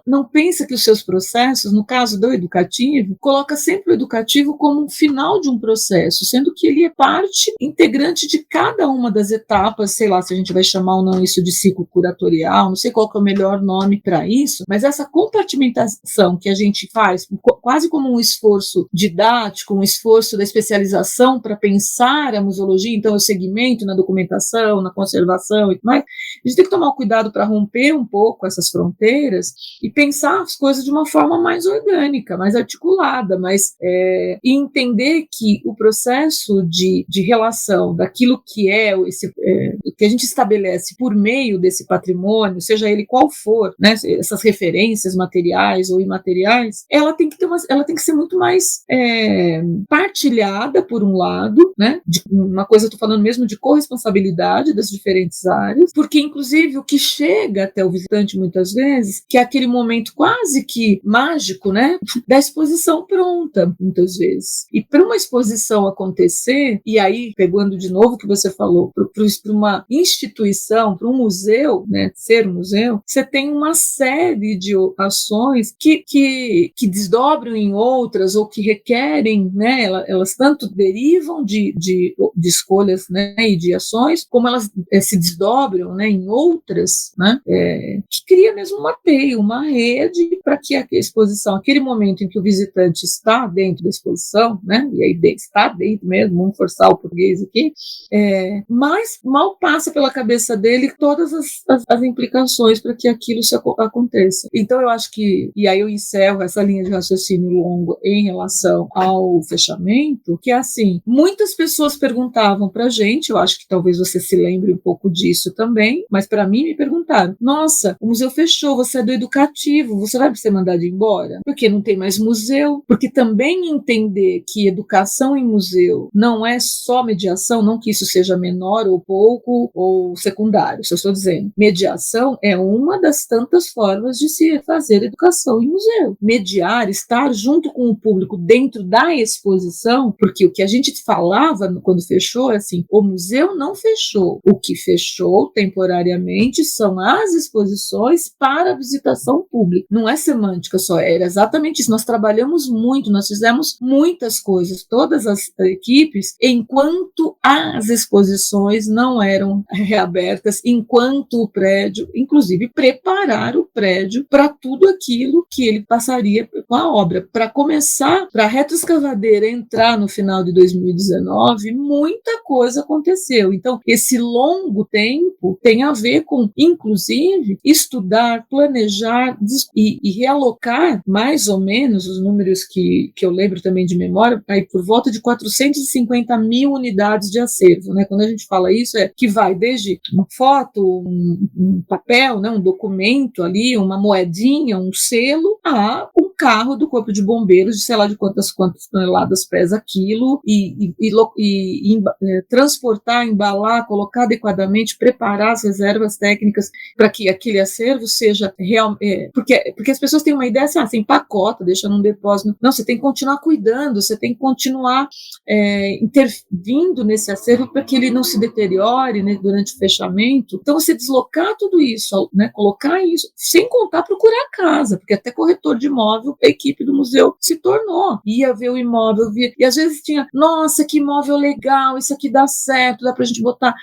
não pensa que os seus processos, no caso do educativo, coloca sempre o educativo como um final de um processo, sendo que ele é parte integrante de cada uma das etapas, sei lá se a gente vai chamar ou não isso de ciclo curatorial, não sei qual que é o melhor nome para isso, mas essa compartimentação que a gente faz quase como um esforço didático, um esforço da especialização para pensar a museologia, então o segmento na documentação, na conservação e tudo mais, a gente tem que tomar o cuidado para romper um pouco essas fronteiras e pensar as coisas de uma forma mais orgânica, mais articulada, e entender que o processo de relação daquilo que que a gente estabelece por meio desse patrimônio, seja ele qual for, né, essas referências materiais ou imateriais, ela tem que ser muito mais partilhada, por um lado, né, uma coisa, estou falando mesmo de corresponsabilidade das diferentes áreas, porque inclusive o que chega até o visitante muitas vezes, que é aquele momento quase que mágico, né, da exposição pronta, muitas vezes. E para uma exposição acontecer, e aí, pegando de novo o que você falou, para uma instituição, para um museu, né, ser um museu, você tem uma série de ações que desdobram em outras ou que requerem, né, elas tanto derivam de escolhas, né, e de ações, como elas se desdobram, né, em outras, né, que cria mesmo uma teia, uma rede para que a exposição, aquele momento em que o visitante está dentro da exposição, né, e aí está dentro mesmo, vamos forçar o português aqui, mas mal passa pela cabeça dele todas as implicações para que aquilo aconteça. Então eu acho que, e aí eu encerro essa linha de raciocínio longo em relação ao fechamento, que é assim, muitas pessoas perguntavam para a gente, eu acho que talvez você se lembre um pouco disso também, mas para mim me perguntaram, nossa, o museu fechou, você é do educativo, você vai ser mandado embora? Porque não tem mais museu, porque também entender que educação em museu não é só mediação, não que isso seja menor ou pouco ou secundário, só estou dizendo, mediação é uma das tantas formas de se fazer educação em museu. Mediar, estar junto com o público dentro da exposição, porque o que a gente falava quando fechou é assim, o museu não fechou, o que fechou temporariamente são as exposições para visitação pública. Não é semântica só, era exatamente isso. Nós trabalhamos muito, nós fizemos muitas coisas, todas as equipes, enquanto as exposições não eram reabertas, enquanto o prédio, inclusive preparar o prédio para tudo aquilo que ele passaria com a obra. Para começar, para a retroescavadeira entrar no final de 2019, muita coisa aconteceu. Então, esse longo tempo tem a ver com, inclusive, estudar, planejar e realocar mais ou menos os números que eu lembro também de memória, aí por volta de 450 mil unidades de acervo, né? Quando a gente fala isso, é que vai desde uma foto, um papel, né? Um documento ali, uma moedinha, um selo, a um carro do Corpo de Bombeiros de sei lá de quantas toneladas pesa aquilo e transportar, embalar, colocar adequadamente, preparar as reservas técnicas para que aquele acervo seja real, porque as pessoas têm uma ideia assim, você empacota, deixa num depósito. Não, você tem que continuar cuidando, você tem que continuar intervindo nesse acervo para que ele não se deteriore, né, durante o fechamento. Então, você deslocar tudo isso, né, colocar isso, sem contar procurar a casa, porque até corretor de imóvel, a equipe do museu se tornou. Ia ver o imóvel, e às vezes tinha, nossa, que imóvel legal, isso aqui dá certo, dá para a gente botar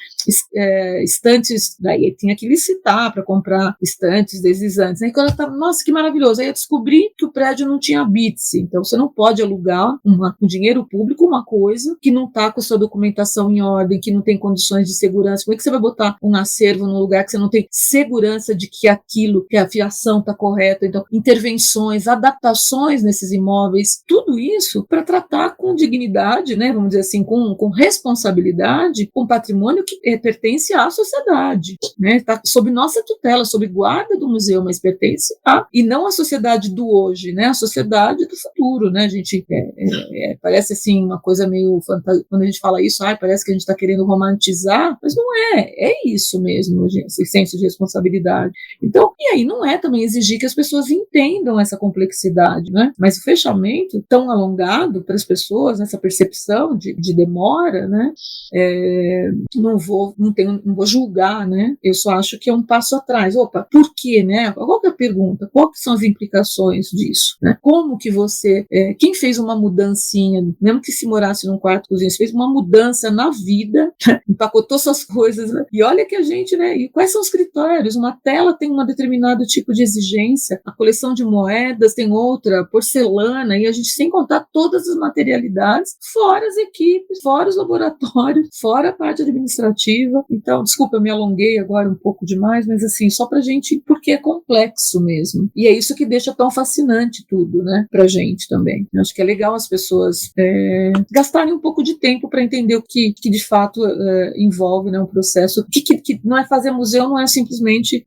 estantes, daí tinha que licitar para comprar estantes deslizantes. Aí quando eu tava, nossa, que maravilhoso. Aí eu descobri que o prédio não tinha BITS, então você não pode alugar com dinheiro público uma coisa que não está com a sua documentação em ordem, que não tem condições de segurança. Como é que você vai botar um acervo num lugar que você não tem segurança de que que a fiação está correta? Então, intervenções, adaptações nesses imóveis, tudo isso para tratar com dignidade, né, vamos dizer assim, com responsabilidade, com patrimônio que pertence à sociedade, né, está sob nossa tutela, sob guarda do museu, mas pertence e não à sociedade do hoje, né, a sociedade do futuro, né, a gente parece assim uma coisa meio fantástica, quando a gente fala isso, parece que a gente está querendo romantizar, mas não é isso mesmo, esse senso de responsabilidade. Então, e aí não é também exigir que as pessoas entendam essa complexidade, né, mas o fechamento tão alongado para as pessoas, essa percepção de demora, né, não vou julgar, né, eu só acho que é um passo atrás. Opa, por quê, né? Qual que é a pergunta? Quais são as implicações disso, né? Como que você, quem fez uma mudancinha, mesmo que se morasse num quarto cozinha, fez uma mudança na vida, empacotou suas coisas, né? E olha que a gente, né, e quais são os critérios? Uma tela tem um determinado tipo de exigência, a coleção de moedas tem outra, porcelana, e a gente sem contar todas as materialidades, fora as equipes, fora os laboratórios, fora a parte administrativa. Então, desculpa, eu me alonguei agora um pouco demais, mas assim, só pra gente, porque é complexo mesmo. E é isso que deixa tão fascinante tudo, né, pra gente também. Eu acho que é legal as pessoas gastarem um pouco de tempo para entender o que de fato envolve, né, um processo que não é fazer museu, não é simplesmente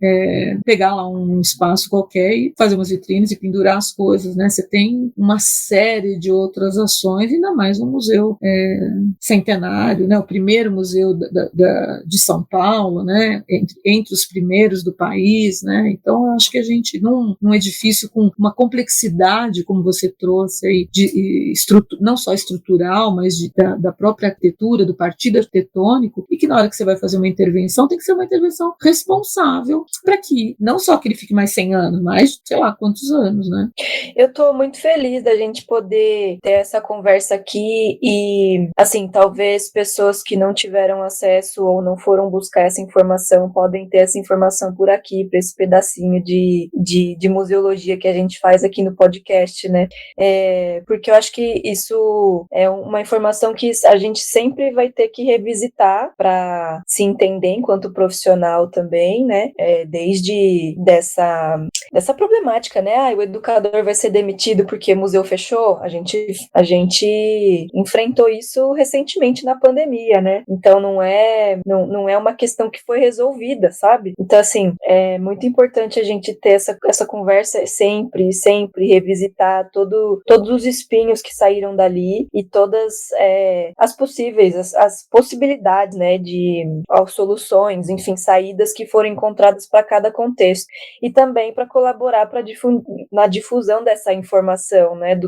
pegar lá um espaço qualquer e fazer umas vitrines e pendurar as coisas, né? Você tem uma série de outras ações, ainda mais um museu centenário, né? O primeiro museu de São Paulo, né? Entre os primeiros do país, né? Então, eu acho que a gente, num edifício com uma complexidade, como você trouxe aí, não só estrutural, mas da própria arquitetura, do partido arquitetônico, e que na hora que você vai fazer uma intervenção, tem que ser uma intervenção responsável para que, não só que ele fique mais 100 anos, mas sei lá quantos anos, né? Eu estou muito feliz da gente poder ter essa conversa aqui e, assim, talvez pessoas que não tiveram acesso ou não foram buscar essa informação podem ter essa informação por aqui, para esse pedacinho de museologia que a gente faz aqui no podcast, né? Porque eu acho que isso é uma informação que a gente sempre vai ter que revisitar para se entender enquanto profissional também, né? Desde dessa problemática, né? O educador curador vai ser demitido porque o museu fechou. A gente enfrentou isso recentemente na pandemia, né? Então não é uma questão que foi resolvida, sabe? Então, assim, é muito importante a gente ter essa conversa sempre revisitar todos os espinhos que saíram dali e todas as possíveis, as possibilidades, né, de soluções, enfim, saídas que foram encontradas para cada contexto. E também para colaborar na difusão dessa informação, né,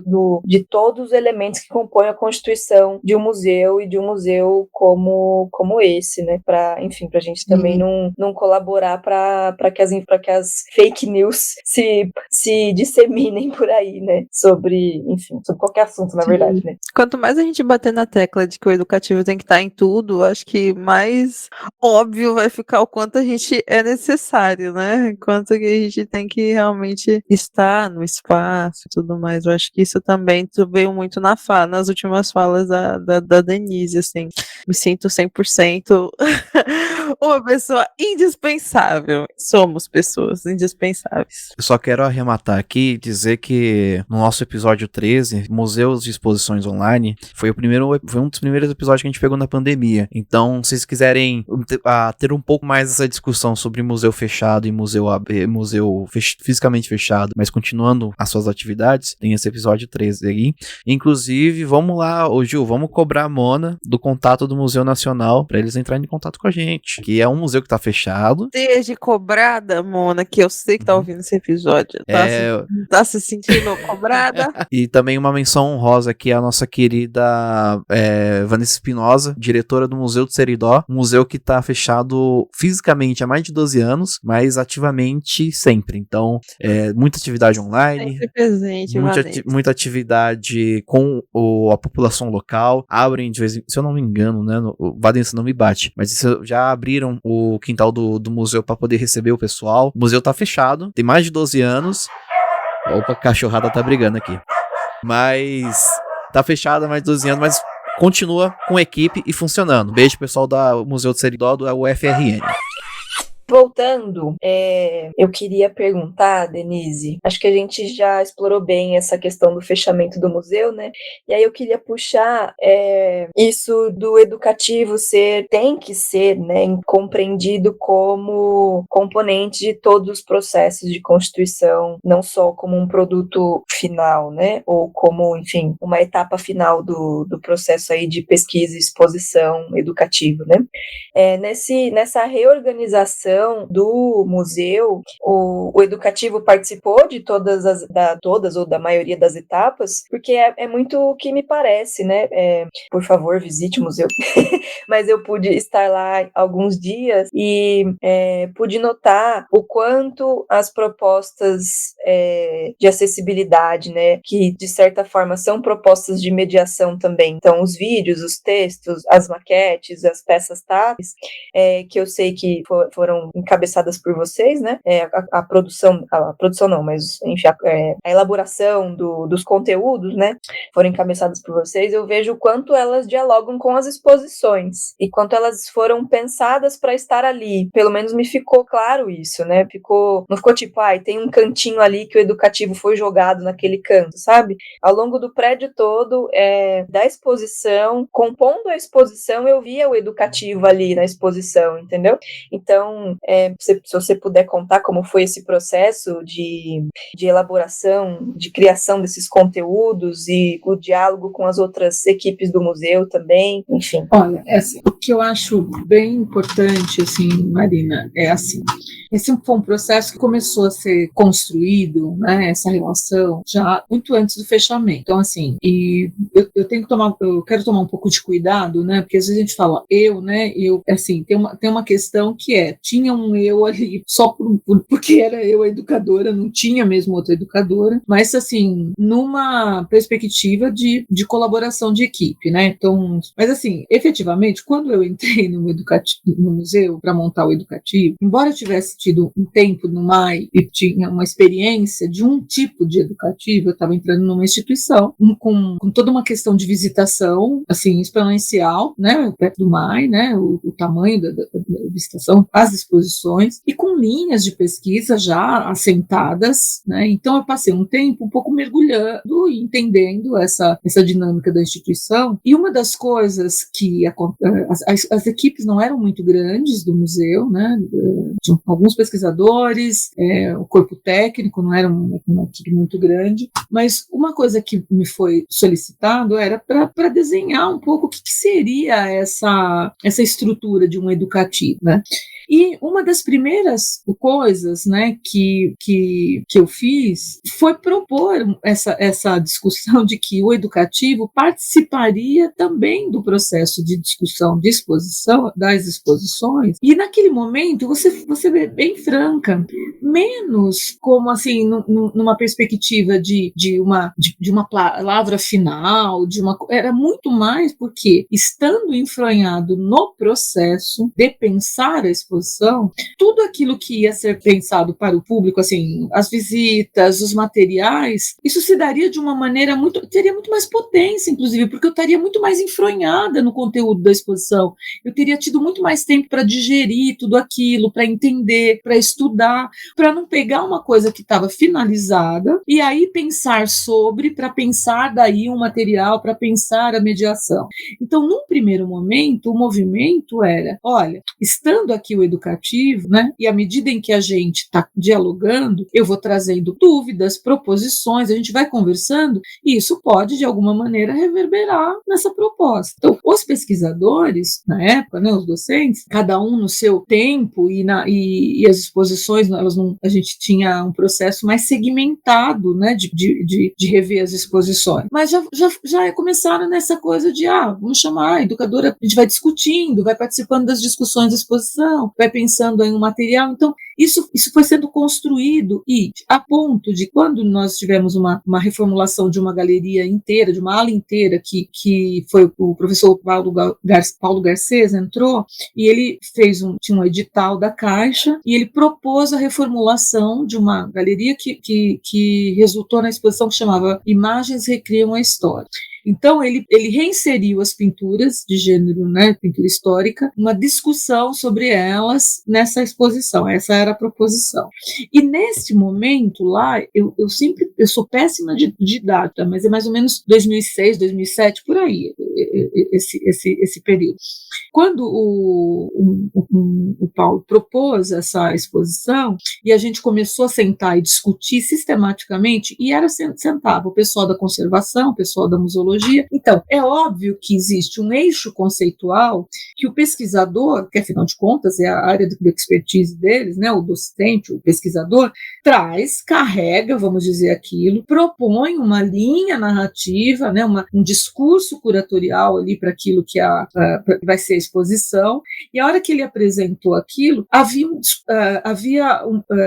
de todos os elementos que compõem a constituição de um museu e de um museu como esse, né, para a gente também não colaborar para que as fake news se disseminem por aí, né, sobre qualquer assunto, na verdade, né. Quanto mais a gente bater na tecla de que o educativo tem que estar em tudo, acho que mais óbvio vai ficar o quanto a gente é necessário, né? Quanto que a gente tem que realmente estar no espaço e tudo mais. Eu acho que isso também veio muito nas últimas falas da Denise, assim. Me sinto 100% uma pessoa indispensável. Somos pessoas indispensáveis. Eu só quero arrematar aqui e dizer que no nosso episódio 13, Museus de Exposições Online, foi um dos primeiros episódios que a gente pegou na pandemia. Então, se vocês quiserem ter um pouco mais essa discussão sobre museu fechado e museu fisicamente fechado, mas continuando as suas atividades, tem esse episódio 13 aí. Inclusive, vamos lá, Gil, vamos cobrar a Mona do contato do Museu Nacional para eles entrarem em contato com a gente, que é um museu que tá fechado. Desde cobrada, Mona, que eu sei que tá ouvindo esse episódio. Tá se sentindo cobrada? E também uma menção honrosa aqui à nossa querida Vanessa Espinosa, diretora do Museu do Seridó, um museu que tá fechado fisicamente há mais de 12 anos, mas ativamente sempre. Então, muita atividade online, sempre presente, muita atividade com a população local, abrem de vez em, se eu não me engano, né, o Vanessa não me bate, mas já abriram o quintal do museu para poder receber o pessoal. O museu tá fechado, tem mais de 12 anos. Opa, a cachorrada tá brigando aqui. Mas tá fechado há mais de 12 anos, mas continua com equipe e funcionando. Beijo, pessoal do Museu do Seridó, do UFRN. Voltando, eu queria perguntar, Denise, acho que a gente já explorou bem essa questão do fechamento do museu, né? E aí eu queria puxar isso do educativo tem que ser, né, compreendido como componente de todos os processos de constituição, não só como um produto final, né? Ou como, enfim, uma etapa final do processo aí de pesquisa e exposição educativa, né? Nessa reorganização do museu, o educativo participou de todas ou da maioria das etapas, porque é muito o que me parece, né? Por favor, visite o museu. Mas eu pude estar lá alguns dias e pude notar o quanto as propostas de acessibilidade, né, que de certa forma são propostas de mediação também. Então, os vídeos, os textos, as maquetes, as peças táteis, que eu sei que foram encabeçadas por vocês, né? A produção não, mas enfim, a elaboração dos conteúdos, né? Foram encabeçadas por vocês. Eu vejo o quanto elas dialogam com as exposições e quanto elas foram pensadas para estar ali. Pelo menos me ficou claro isso, né? Não ficou tipo, tem um cantinho ali que o educativo foi jogado naquele canto, sabe? Ao longo do prédio todo, da exposição, compondo a exposição, eu via o educativo ali na exposição, entendeu? Então, se você puder contar como foi esse processo de elaboração, de criação desses conteúdos e o diálogo com as outras equipes do museu também, enfim. Olha, assim, o que eu acho bem importante, assim, Marina, esse foi um processo que começou a ser construído, né, essa relação, já muito antes do fechamento. Então, assim, e eu quero tomar um pouco de cuidado, né, porque às vezes a gente fala assim, tem uma questão que tinha um eu ali só porque era eu a educadora, não tinha mesmo outra educadora, mas assim, numa perspectiva de colaboração de equipe, né? Então, mas assim, efetivamente, quando eu entrei no museu para montar o educativo, embora eu tivesse tido um tempo no MAI e tinha uma experiência de um tipo de educativo, eu estava entrando numa instituição com toda uma questão de visitação, assim, exponencial, né? Perto do MAI, né? O tamanho da visitação, as exposições e com linhas de pesquisa já assentadas, né? Então eu passei um tempo um pouco mergulhando e entendendo essa dinâmica da instituição, e uma das coisas que as equipes não eram muito grandes do museu, né? Tinham alguns pesquisadores, o corpo técnico não era uma equipe muito grande, mas uma coisa que me foi solicitado era para desenhar um pouco o que seria essa estrutura de um educativo, né? E uma das primeiras coisas, né, que eu fiz foi propor essa discussão de que o educativo participaria também do processo de discussão de exposição, das exposições, e naquele momento, você é bem franca, menos como assim, numa perspectiva de uma palavra final, era muito mais porque, estando enfronhado no processo de pensar a exposição, tudo aquilo que ia ser pensado para o público, assim, as visitas, os materiais, isso se daria de uma maneira teria muito mais potência, inclusive, porque eu estaria muito mais enfronhada no conteúdo da exposição, eu teria tido muito mais tempo para digerir tudo aquilo, para entender, para estudar, para não pegar uma coisa que estava finalizada e aí pensar para pensar daí um material, para pensar a mediação. Então, num primeiro momento, o movimento era, olha, estando aqui o educativo, né, e à medida em que a gente está dialogando, eu vou trazendo dúvidas, proposições, a gente vai conversando, e isso pode, de alguma maneira, reverberar nessa proposta. Então, os pesquisadores, na época, né, os docentes, cada um no seu tempo, e as exposições, a gente tinha um processo mais segmentado, né, de rever as exposições. Mas já começaram nessa coisa de, vamos chamar a educadora, a gente vai discutindo, vai participando das discussões da exposição, vai pensando em um material. Então, isso foi sendo construído, e a ponto de, quando nós tivemos uma reformulação de uma galeria inteira, de uma ala inteira, que foi o professor Paulo Garcês entrou, e ele tinha um edital da Caixa, e ele propôs a reformulação de uma galeria que resultou na exposição que chamava Imagens Recriam a História. Então, ele reinseriu as pinturas de gênero, né, pintura histórica, uma discussão sobre elas nessa exposição. Essa era a proposição. E nesse momento lá, eu sou péssima de data, mas é mais ou menos 2006, 2007, por aí, esse período. Quando o Paulo propôs essa exposição, e a gente começou a sentar e discutir sistematicamente, e sentava o pessoal da conservação, o pessoal da museologia. Então, é óbvio que existe um eixo conceitual que o pesquisador, que afinal de contas é a área de expertise deles, né, o docente, o pesquisador, carrega, vamos dizer aquilo, propõe uma linha narrativa, né, um discurso curatorial ali para aquilo que vai ser a exposição, e a hora que ele apresentou aquilo,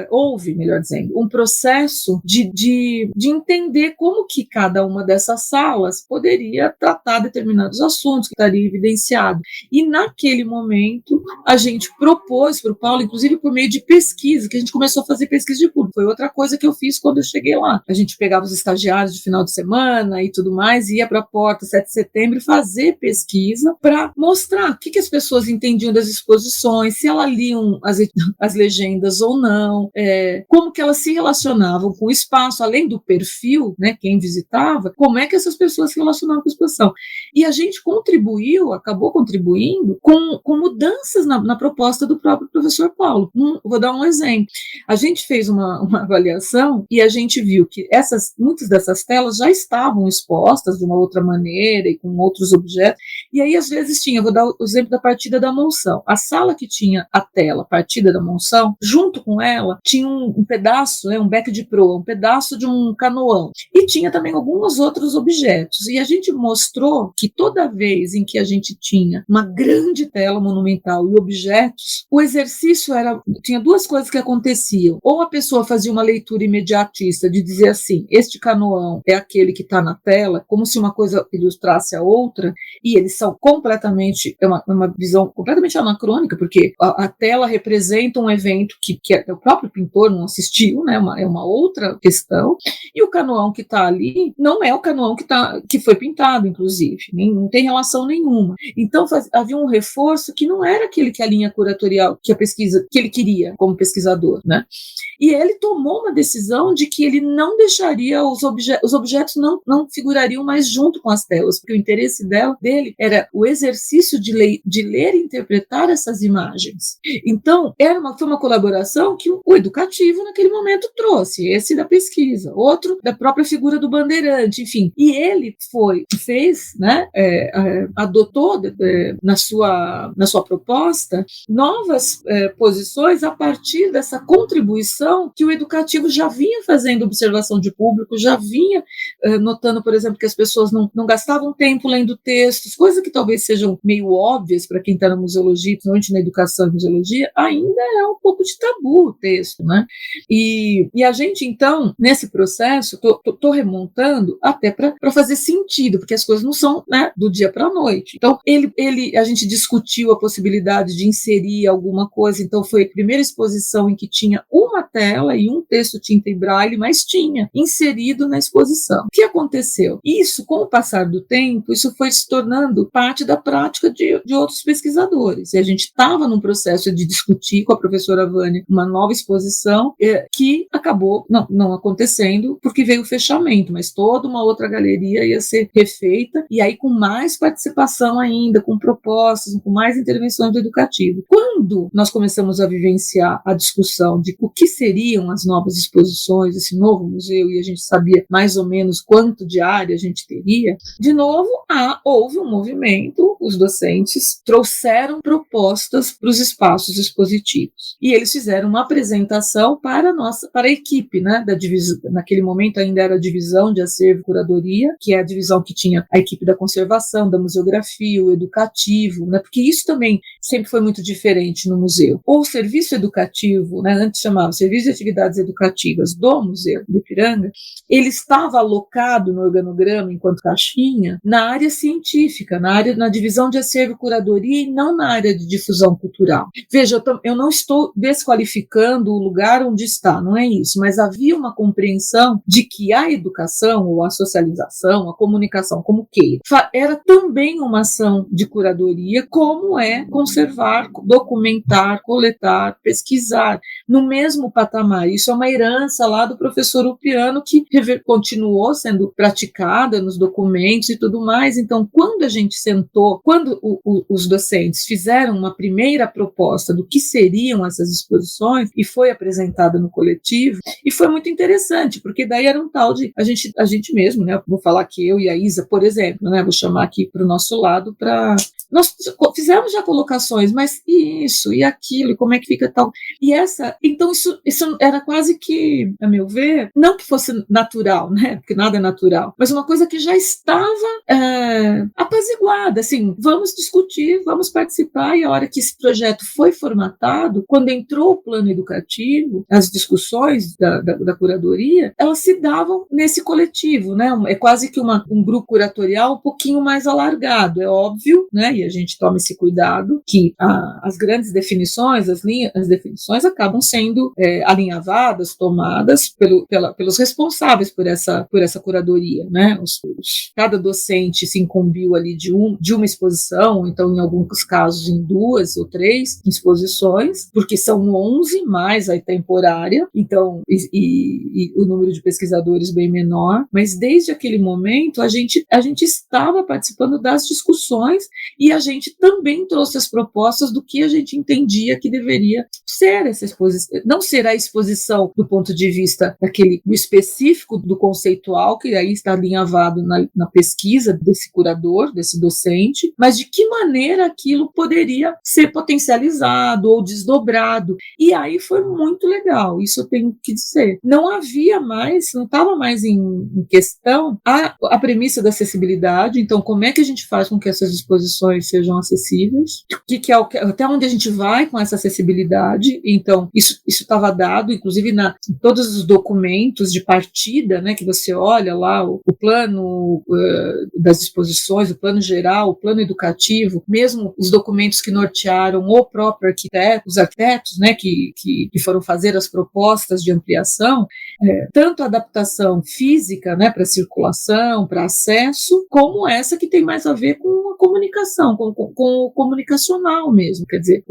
houve, melhor dizendo, um processo de entender como que cada uma dessas salas poderia tratar determinados assuntos que estaria evidenciado. E naquele momento a gente propôs para o Paulo, inclusive por meio de pesquisa, que a gente começou a fazer pesquisa de público. Foi outra coisa que eu fiz quando eu cheguei lá. A gente pegava os estagiários de final de semana e tudo mais, ia para a porta 7 de setembro fazer pesquisa para mostrar o que as pessoas entendiam das exposições, se elas liam as legendas ou não, como que elas se relacionavam com o espaço, além do perfil, né, quem visitava, como é que essas pessoas se relacionavam com a exposição. E a gente acabou contribuindo com mudanças na proposta do próprio professor Paulo. Vou dar um exemplo. A gente fez uma avaliação e a gente viu que muitas dessas telas já estavam expostas de uma outra maneira e com outros objetos, e aí às vezes vou dar o exemplo da partida da Monção. A sala que tinha a tela partida da Monção, junto com ela tinha um pedaço, um beco de proa, um pedaço de um canoão, e tinha também alguns outros objetos, e a gente mostrou que toda vez em que a gente tinha uma grande tela monumental e objetos, o exercício tinha duas coisas que aconteciam. Ou a pessoa fazia uma leitura imediatista de dizer assim, este canoão é aquele que está na tela, como se uma coisa ilustrasse a outra, e eles são completamente, uma visão completamente anacrônica, porque a tela representa um evento que o próprio pintor não assistiu, né, é uma outra questão, e o canoão que está ali não é o canoão que foi pintado, inclusive, não tem relação nenhuma. Então havia um reforço que não era aquele que a linha curatorial, que a pesquisa, que ele queria como pesquisador, né? E ele tomou uma decisão de que ele não deixaria os objetos não figurariam mais junto com as telas, porque o interesse dele era o exercício de ler e interpretar essas imagens. Então, foi uma colaboração que o educativo naquele momento trouxe, esse da pesquisa, outro da própria figura do bandeirante, enfim. E ele adotou na sua proposta novas posições a partir dessa contribuição que o educativo já vinha fazendo observação de público, já vinha notando, por exemplo, que as pessoas não gastavam tempo lendo textos, coisas que talvez sejam meio óbvias para quem está na museologia, principalmente na educação e museologia, ainda é um pouco de tabu o texto, né? E a gente, então, nesse processo, estou remontando até para fazer sentido, porque as coisas não são, né, do dia para a noite. Então, a gente discutiu a possibilidade de inserir alguma coisa, então foi a primeira exposição em que tinha uma tela e um texto tinta e braille, mas tinha inserido na exposição. O que aconteceu? Isso, com o passar do tempo, isso foi se tornando parte da prática de outros pesquisadores, e a gente estava num processo de discutir com a professora Vânia uma nova exposição que acabou não acontecendo, porque veio o fechamento, mas toda uma outra galeria ia ser refeita, e aí com mais participação ainda, com propostas, com mais intervenções do educativo. Quando nós começamos a vivenciar a discussão de o que seriam as novas exposições, esse novo museu, e a gente sabia mais ou menos quanto de área a gente teria, de novo houve um movimento, os docentes trouxeram propostas para os espaços expositivos, e eles fizeram uma apresentação para a equipe, né, da divisão. Naquele momento ainda era a divisão de acervo e curadoria, que é a divisão que tinha a equipe da conservação, da museografia, o educativo, né, porque isso também sempre foi muito diferente no museu. O serviço educativo, né, antes chamava Serviço de Atividades Educativas do Museu do Ipiranga, ele estava alocado no organograma, enquanto caixinha, na área científica, na divisão de acervo e curadoria, e não na área de difusão cultural. Veja, eu não estou desqualificando o lugar onde está, não é isso, mas havia uma compreensão de que a educação, ou a socialização, a comunicação, como queira, era também uma ação de curadoria, como é conservar, documentar, coletar, pesquisar, no mesmo patamar. Isso é uma herança lá do professor Upiano, que continuou sendo praticada nos documentos e tudo mais. Então, quando a gente sentou, quando os docentes fizeram uma primeira proposta do que seriam essas exposições, e foi apresentada no coletivo, e foi muito interessante, porque daí era um tal de a gente mesmo, né? Vou falar que eu e a Isa, por exemplo, né? Vou chamar aqui para o nosso lado, nós fizemos já colocações, mas isso e aquilo, e como é que fica tal. Então isso era quase que, a meu ver, não que fosse natural, né? Porque nada é natural, mas uma coisa que já estava apaziguada, assim, vamos discutir, vamos participar, e a hora que esse projeto foi formatado, quando entrou o plano educativo, as discussões da curadoria, elas se davam nesse coletivo, né? É quase que um grupo curatorial um pouquinho mais alargado, é óbvio, né? E a gente toma esse cuidado que as grandes definições, as definições acabam sendo alinhavadas, tomadas pelos responsáveis por essa curadoria, né? Cada docente se incumbiu ali de uma exposição, então em alguns casos em 2 ou 3 exposições, porque são 11 mais a temporária, então e o número de pesquisadores bem menor, mas desde aquele momento a gente estava participando das discussões, e a gente também trouxe as propostas do que a gente entendia que deveria ser essa exposição, não ser a exposição do ponto de vista do específico do conceitual, que aí está alinhavado na pesquisa desse curador, desse docente, mas de que maneira aquilo poderia ser potencializado ou desdobrado. E aí foi muito legal, isso eu tenho que dizer. Não estava mais em questão a premissa da acessibilidade, então como é que a gente faz com que essas exposições sejam acessíveis, até onde a gente vai com essa acessibilidade. Então isso estava dado lembrado, inclusive em todos os documentos de partida, né, que você olha lá, o plano das exposições, o plano geral, o plano educativo, mesmo os documentos que nortearam o próprio arquiteto, os arquitetos, né, que foram fazer as propostas de ampliação, tanto a adaptação física, né, para circulação, para acesso, como essa que tem mais a ver com a comunicação, com o comunicacional mesmo, quer dizer,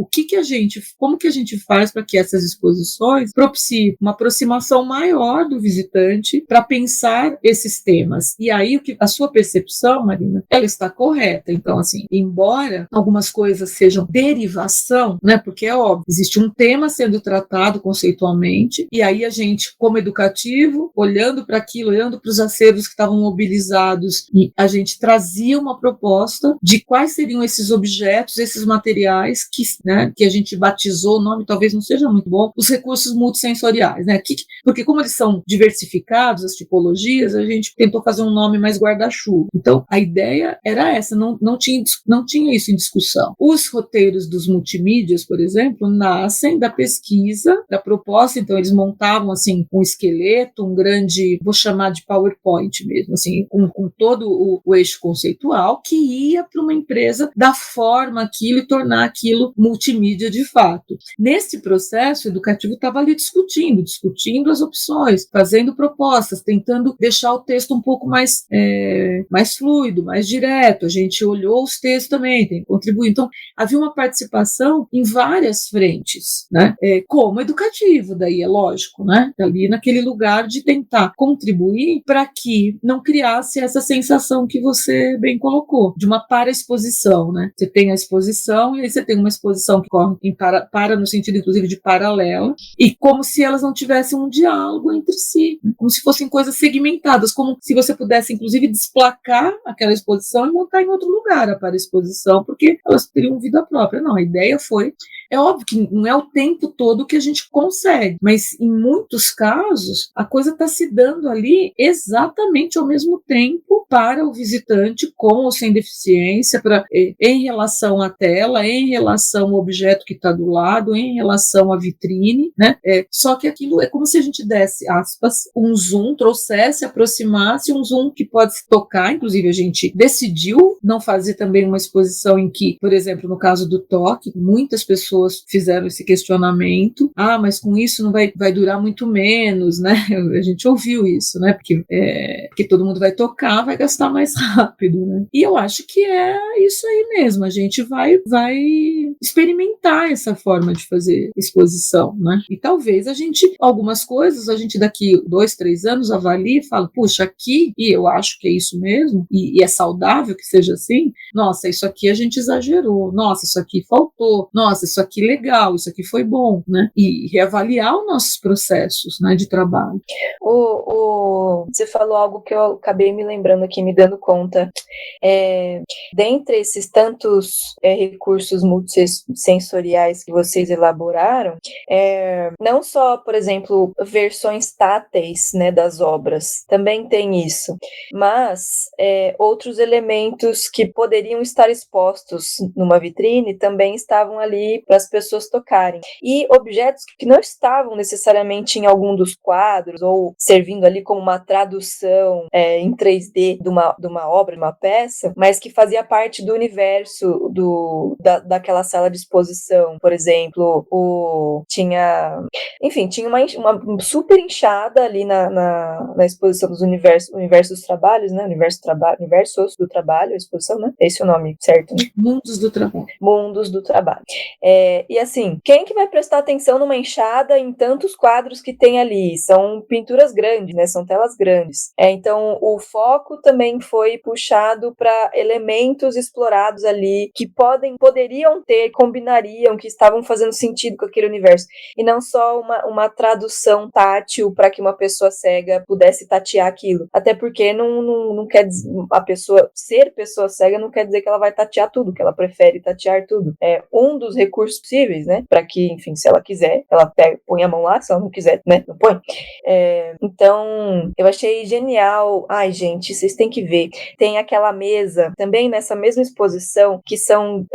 como que a gente faz para que essas exposições propiciem uma aproximação maior do visitante para pensar esses temas. E aí a sua percepção, Marina, ela está correta. Então, assim, embora algumas coisas sejam derivação, né, porque é óbvio, existe um tema sendo tratado conceitualmente, e aí a gente, como educativo, olhando para aquilo, olhando para os acervos que estavam mobilizados, e a gente trazia uma proposta de quais seriam esses objetos, esses materiais que a gente batizou, o nome talvez não seja muito bom, os recursos multissensoriais, né? Porque como eles são diversificados, as tipologias, a gente tentou fazer um nome mais guarda-chuva. Então, a ideia era essa, não tinha isso em discussão. Os roteiros dos multimídias, por exemplo, nascem da pesquisa, da proposta, então eles montavam assim um esqueleto, um grande, vou chamar de PowerPoint mesmo, assim, com todo o eixo conceitual, que ia para uma empresa dar forma àquilo e tornar aquilo multimídia de fato. Nesse processo, o educativo estava ali discutindo as opções, fazendo propostas, tentando deixar o texto um pouco mais fluido, mais direto. A gente olhou os textos também, tem que contribuir. Então, havia uma participação em várias frentes, né? Como educativo, daí é lógico, né? Ali naquele lugar de tentar contribuir para que não criasse essa sensação que você bem colocou, de uma para-exposição, né? Você tem a exposição e aí você tem uma exposição que corre para no sentido, inclusive, de paralela, e como se elas não tivessem um diálogo entre si, né? Como se fossem coisas segmentadas, como se você pudesse, inclusive, desplacar aquela exposição e montar em outro lugar a para-exposição, porque elas teriam vida própria. Não, a ideia foi... É óbvio que não é o tempo todo que a gente consegue, mas em muitos casos a coisa está se dando ali exatamente ao mesmo tempo para o visitante com ou sem deficiência, em relação à tela, em relação ao objeto que está do lado, em relação à vitrine, né? Só que aquilo é como se a gente desse, aspas, um zoom, trouxesse, aproximasse um zoom que pode se tocar. Inclusive a gente decidiu não fazer também uma exposição em que, por exemplo, no caso do toque, muitas pessoas fizeram esse questionamento, mas com isso não vai durar muito menos, né? A gente ouviu isso, né? Porque todo mundo vai tocar, vai gastar mais rápido, né? E eu acho que é isso aí mesmo, a gente vai experimentar essa forma de fazer exposição, né? E talvez algumas coisas, a gente daqui 2, 3 anos avalie e fala, puxa, aqui, e eu acho que é isso mesmo, e é saudável que seja assim, nossa, isso aqui a gente exagerou, nossa, isso aqui faltou, nossa, isso aqui legal, isso aqui foi bom, né? E reavaliar os nossos processos, né, de trabalho. Você falou algo que eu acabei me lembrando aqui, me dando conta. Dentre esses tantos recursos multissensoriais que vocês elaboraram, não só, por exemplo, versões táteis, né, das obras, também tem isso, mas outros elementos que poderiam estar expostos numa vitrine também estavam ali para as pessoas tocarem. E objetos que não estavam necessariamente em algum dos quadros ou servindo ali como uma tradução em 3D de uma obra, de uma peça, mas que fazia parte do universo daquela sala de exposição. Por exemplo, tinha uma super enxada ali na exposição dos universos dos trabalhos, né? Universos do trabalho, a exposição, né? Esse é o nome certo, né? Mundos do trabalho. Mundos do trabalho. E assim, quem que vai prestar atenção numa enxada em tantos quadros que tem ali? São pinturas grandes, né? São telas grandes. Então, o foco também foi puxado para elementos explorados ali que poderiam ter, combinariam, que estavam fazendo sentido com aquele universo. E não só uma tradução tátil para que uma pessoa cega pudesse tatear aquilo. Até porque não quer dizer, ser pessoa cega não quer dizer que ela vai tatear tudo, que ela prefere tatear tudo. É um dos recursos possíveis, né? Para que, enfim, se ela quiser, ela põe a mão lá, se ela não quiser, né? Não põe. Então, eu achei genial. Ai, gente, vocês têm que ver. Tem aquela mesa, também nessa mesma exposição, que são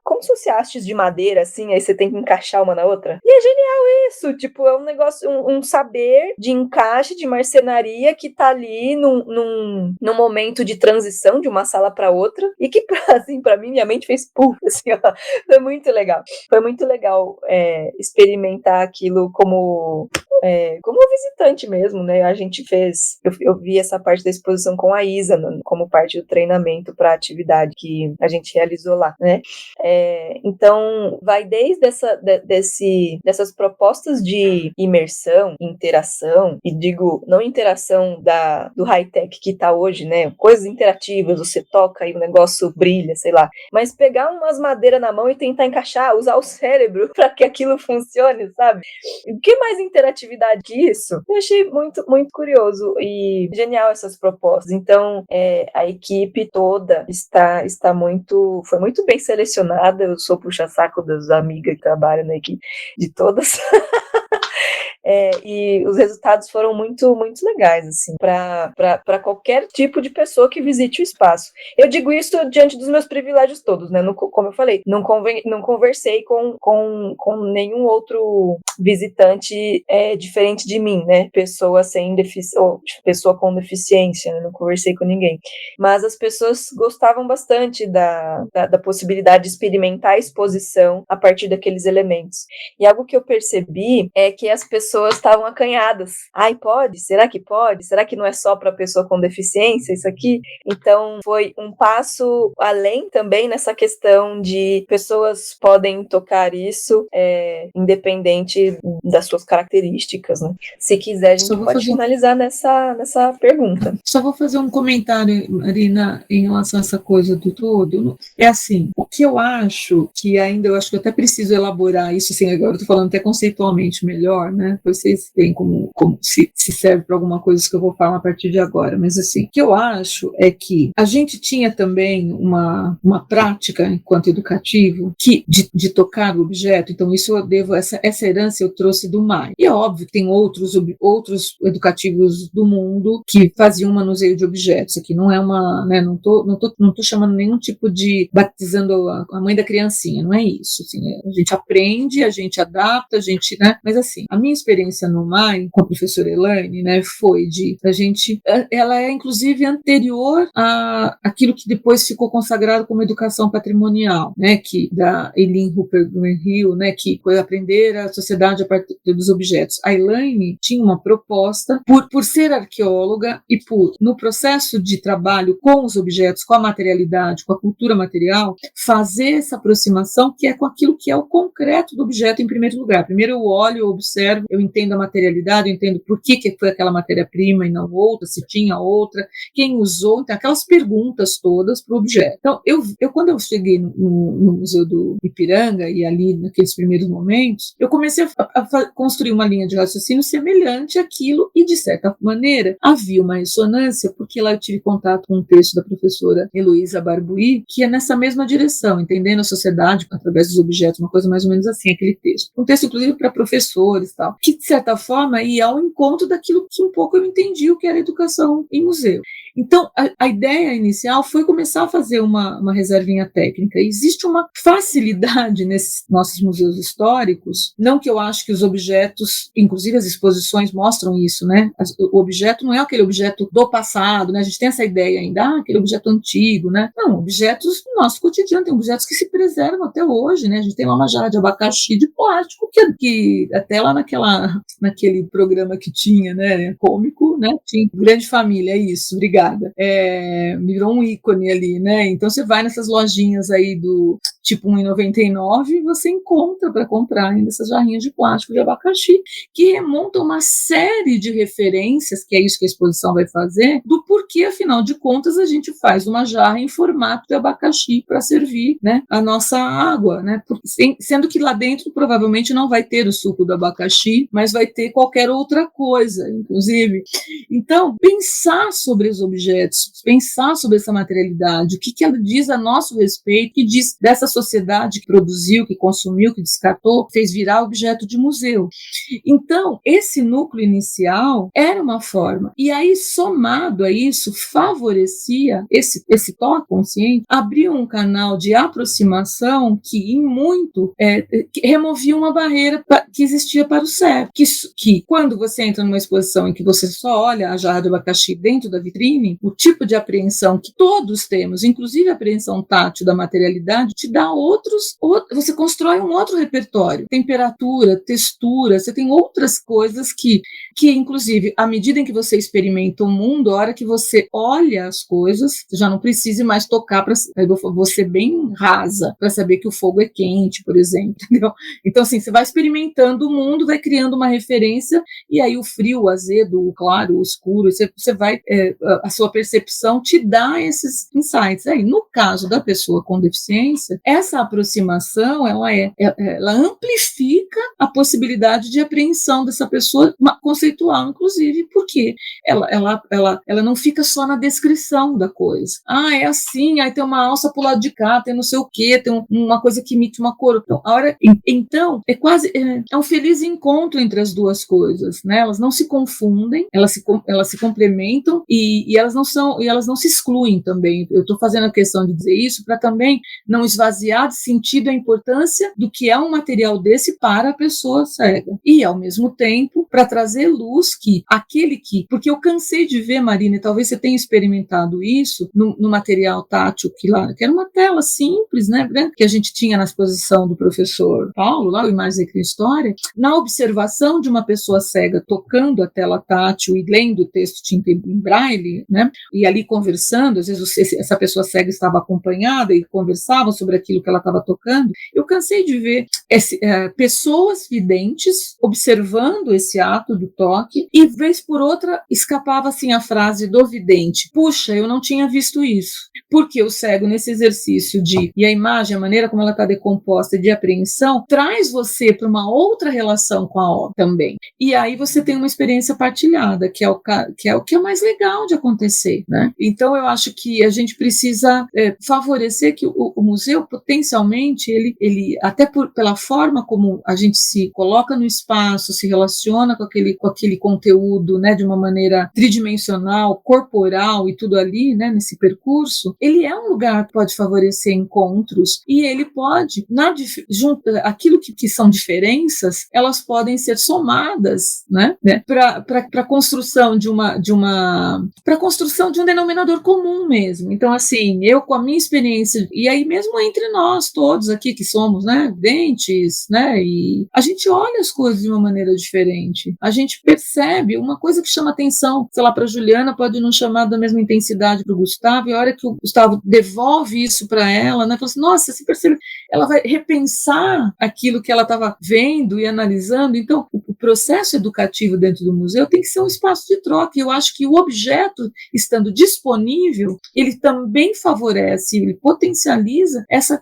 como se fosse hastes de madeira, assim, aí você tem que encaixar uma na outra. E é genial isso, tipo, é um negócio, um saber de encaixe, de marcenaria que tá ali num momento de transição de uma sala para outra, e que, assim, pra mim, minha mente fez puf, assim, ó, foi muito legal experimentar aquilo como visitante mesmo, né? A gente fez, eu vi essa parte da exposição com a Isa, como parte do treinamento para a atividade que a gente realizou lá, né? Então, vai desde dessas propostas de imersão, interação, e digo, não interação do high-tech que tá hoje, né? Coisas interativas, você toca e o negócio brilha, sei lá. Mas pegar umas madeiras na mão e tentar encaixar, usar o cérebro para que aquilo funcione, sabe? O que mais interatividade que isso? Eu achei muito, muito curioso e genial essas propostas. Então, a equipe toda foi muito bem selecionada. Eu sou puxa-saco das amigas que trabalham na equipe, de todas. E os resultados foram muito, muito legais, assim, para qualquer tipo de pessoa que visite o espaço. Eu digo isso diante dos meus privilégios todos, né? Como eu falei, não conversei com nenhum outro visitante diferente de mim, né? Pessoa pessoa com deficiência, né? Não conversei com ninguém. Mas as pessoas gostavam bastante da possibilidade de experimentar a exposição a partir daqueles elementos. E algo que eu percebi é que as pessoas estavam acanhadas. Ai, pode? Será que pode? Será que não é só para pessoa com deficiência isso aqui? Então, foi um passo além também nessa questão de pessoas podem tocar isso independente das suas características, né? Se quiser, a gente pode finalizar nessa pergunta. Só vou fazer um comentário, Marina, em relação a essa coisa do todo. É assim, o que eu acho que eu acho que eu até preciso elaborar isso, assim, agora eu tô falando até conceitualmente melhor, né? Vocês veem como se serve para alguma coisa que eu vou falar a partir de agora, mas assim, o que eu acho é que a gente tinha também uma prática enquanto educativo de tocar o objeto, então isso eu devo, essa herança eu trouxe do MAI. E é óbvio que tem outros educativos do mundo que faziam manuseio de objetos, aqui não é uma, né, não tô chamando nenhum tipo de batizando a mãe da criancinha, não é isso, assim, a gente aprende, a gente adapta, a gente, né, mas assim, a minha experiência no MAI com a professora Elaine, né, foi ela é inclusive anterior a aquilo que depois ficou consagrado como educação patrimonial, né, que da Eileen Hooper Hill, né, que foi aprender a sociedade a partir dos objetos. A Elaine tinha uma proposta por ser arqueóloga e no processo de trabalho com os objetos, com a materialidade, com a cultura material, fazer essa aproximação que é com aquilo que é o concreto do objeto em primeiro lugar. Primeiro eu olho, eu observo, eu entendo a materialidade, eu entendo por que foi aquela matéria-prima e não outra, se tinha outra, quem usou, então aquelas perguntas todas para o objeto. Então, quando eu cheguei no Museu do Ipiranga e ali naqueles primeiros momentos, eu comecei a construir uma linha de raciocínio semelhante àquilo e, de certa maneira, havia uma ressonância, porque lá eu tive contato com um texto da professora Heloísa Barbuí, que é nessa mesma direção, entendendo a sociedade através dos objetos, uma coisa mais ou menos assim, aquele texto. Um texto, inclusive, para professores e tal, que, de certa forma, ia ao encontro daquilo que um pouco eu entendi o que era educação em museu. Então, a ideia inicial foi começar a fazer uma reservinha técnica. Existe uma facilidade nesses nossos museus históricos, não que eu acho que os objetos, inclusive as exposições mostram isso, né? O objeto não é aquele objeto do passado, né? A gente tem essa ideia ainda, aquele objeto antigo, né? Não, objetos do nosso cotidiano, tem objetos que se preservam até hoje, né? A gente tem lá uma jarra de abacaxi de plástico, que até lá naquele programa que tinha, né? Cômico, né? Tinha Grande Família, é isso, obrigada. Virou um ícone ali, né? Então você vai nessas lojinhas aí do tipo R$1,99 e você encontra para comprar ainda essas jarrinhas de plástico de abacaxi que remontam uma série de referências, que é isso que a exposição vai fazer, do porquê, afinal de contas, a gente faz uma jarra em formato de abacaxi para servir, né, a nossa água, né? Sendo que lá dentro provavelmente não vai ter o suco do abacaxi, mas vai ter qualquer outra coisa, inclusive. Então, pensar sobre os objetos, pensar sobre essa materialidade, o que ela diz a nosso respeito, que diz dessa sociedade que produziu, que consumiu, que descartou, fez virar objeto de museu. Então, esse núcleo inicial era uma forma. E aí, somado a isso, favorecia esse toque consciente, abriu um canal de aproximação que, em muito, que removia uma barreira que existia para o cérebro. Que quando você entra numa exposição em que você só olha a jarra de abacaxi dentro da vitrine, o tipo de apreensão que todos temos, inclusive a apreensão tátil da materialidade, te dá você constrói um outro repertório. Temperatura, textura, você tem outras coisas que inclusive, à medida em que você experimenta o mundo, a hora que você olha as coisas, você já não precisa mais tocar, você bem rasa, para saber que o fogo é quente, por exemplo, entendeu? Então, assim, você vai experimentando o mundo, vai criando uma referência, e aí o frio, o azedo, o claro, o escuro, você vai, a sua percepção te dá esses insights. Aí, no caso da pessoa com deficiência, essa aproximação, ela amplifica a possibilidade de apreensão dessa pessoa, conceitual, inclusive, porque ela não fica só na descrição da coisa. É assim, aí tem uma alça pro lado de cá, tem não sei o quê, tem uma coisa que emite uma cor. Então, é um feliz encontro entre as duas coisas, né? Elas não se confundem, elas se complementam e elas não se excluem também. Eu estou fazendo a questão de dizer isso para também não esvaziar de sentido a importância do que é um material desse para a pessoa cega. E, ao mesmo tempo, para trazer luz porque eu cansei de ver, Marina, e talvez você tenha experimentado isso no material tátil que era uma tela simples, né, que a gente tinha na exposição do professor Paulo, lá o Imagens e História, na observação de uma pessoa cega tocando a tela tátil e lendo o texto tinta em braille, né, e ali conversando, às vezes essa pessoa cega estava acompanhada e conversavam sobre aquilo que ela estava tocando. Eu cansei de ver pessoas videntes observando esse ato do toque, e vez por outra escapava assim a frase do vidente: puxa, eu não tinha visto isso. Porque o cego, nesse exercício e a imagem, a maneira como ela está decomposta de apreensão, traz você para uma outra relação com a obra também. E aí você tem uma experiência partilhada, que é o que é mais legal de acontecer, né? Então eu acho que a gente precisa favorecer que o museu, potencialmente, ele até pela forma como a gente se coloca no espaço, se relaciona com aquele conteúdo, né, de uma maneira tridimensional, corporal e tudo ali, né, nesse percurso, ele é um lugar que pode favorecer encontros e ele pode, aquilo que são diferenças, elas podem ser somadas, né, para a construção para a construção de um denominador comum mesmo. Então, assim, eu com a minha experiência, e aí mesmo entre nós todos aqui que somos, né, dentes, né, e a gente olha as coisas de uma maneira diferente. A gente percebe uma coisa que chama atenção, sei lá, para a Juliana pode não chamar da mesma intensidade para o Gustavo, e a hora que o Gustavo devolve isso para ela, né, fala assim, nossa, você percebe, ela vai repensar aquilo que ela estava vendo e analisando. Então, o processo educativo dentro do museu tem que ser um espaço de troca, e eu acho que o objeto, estando disponível, ele também favorece, ele potencializa essa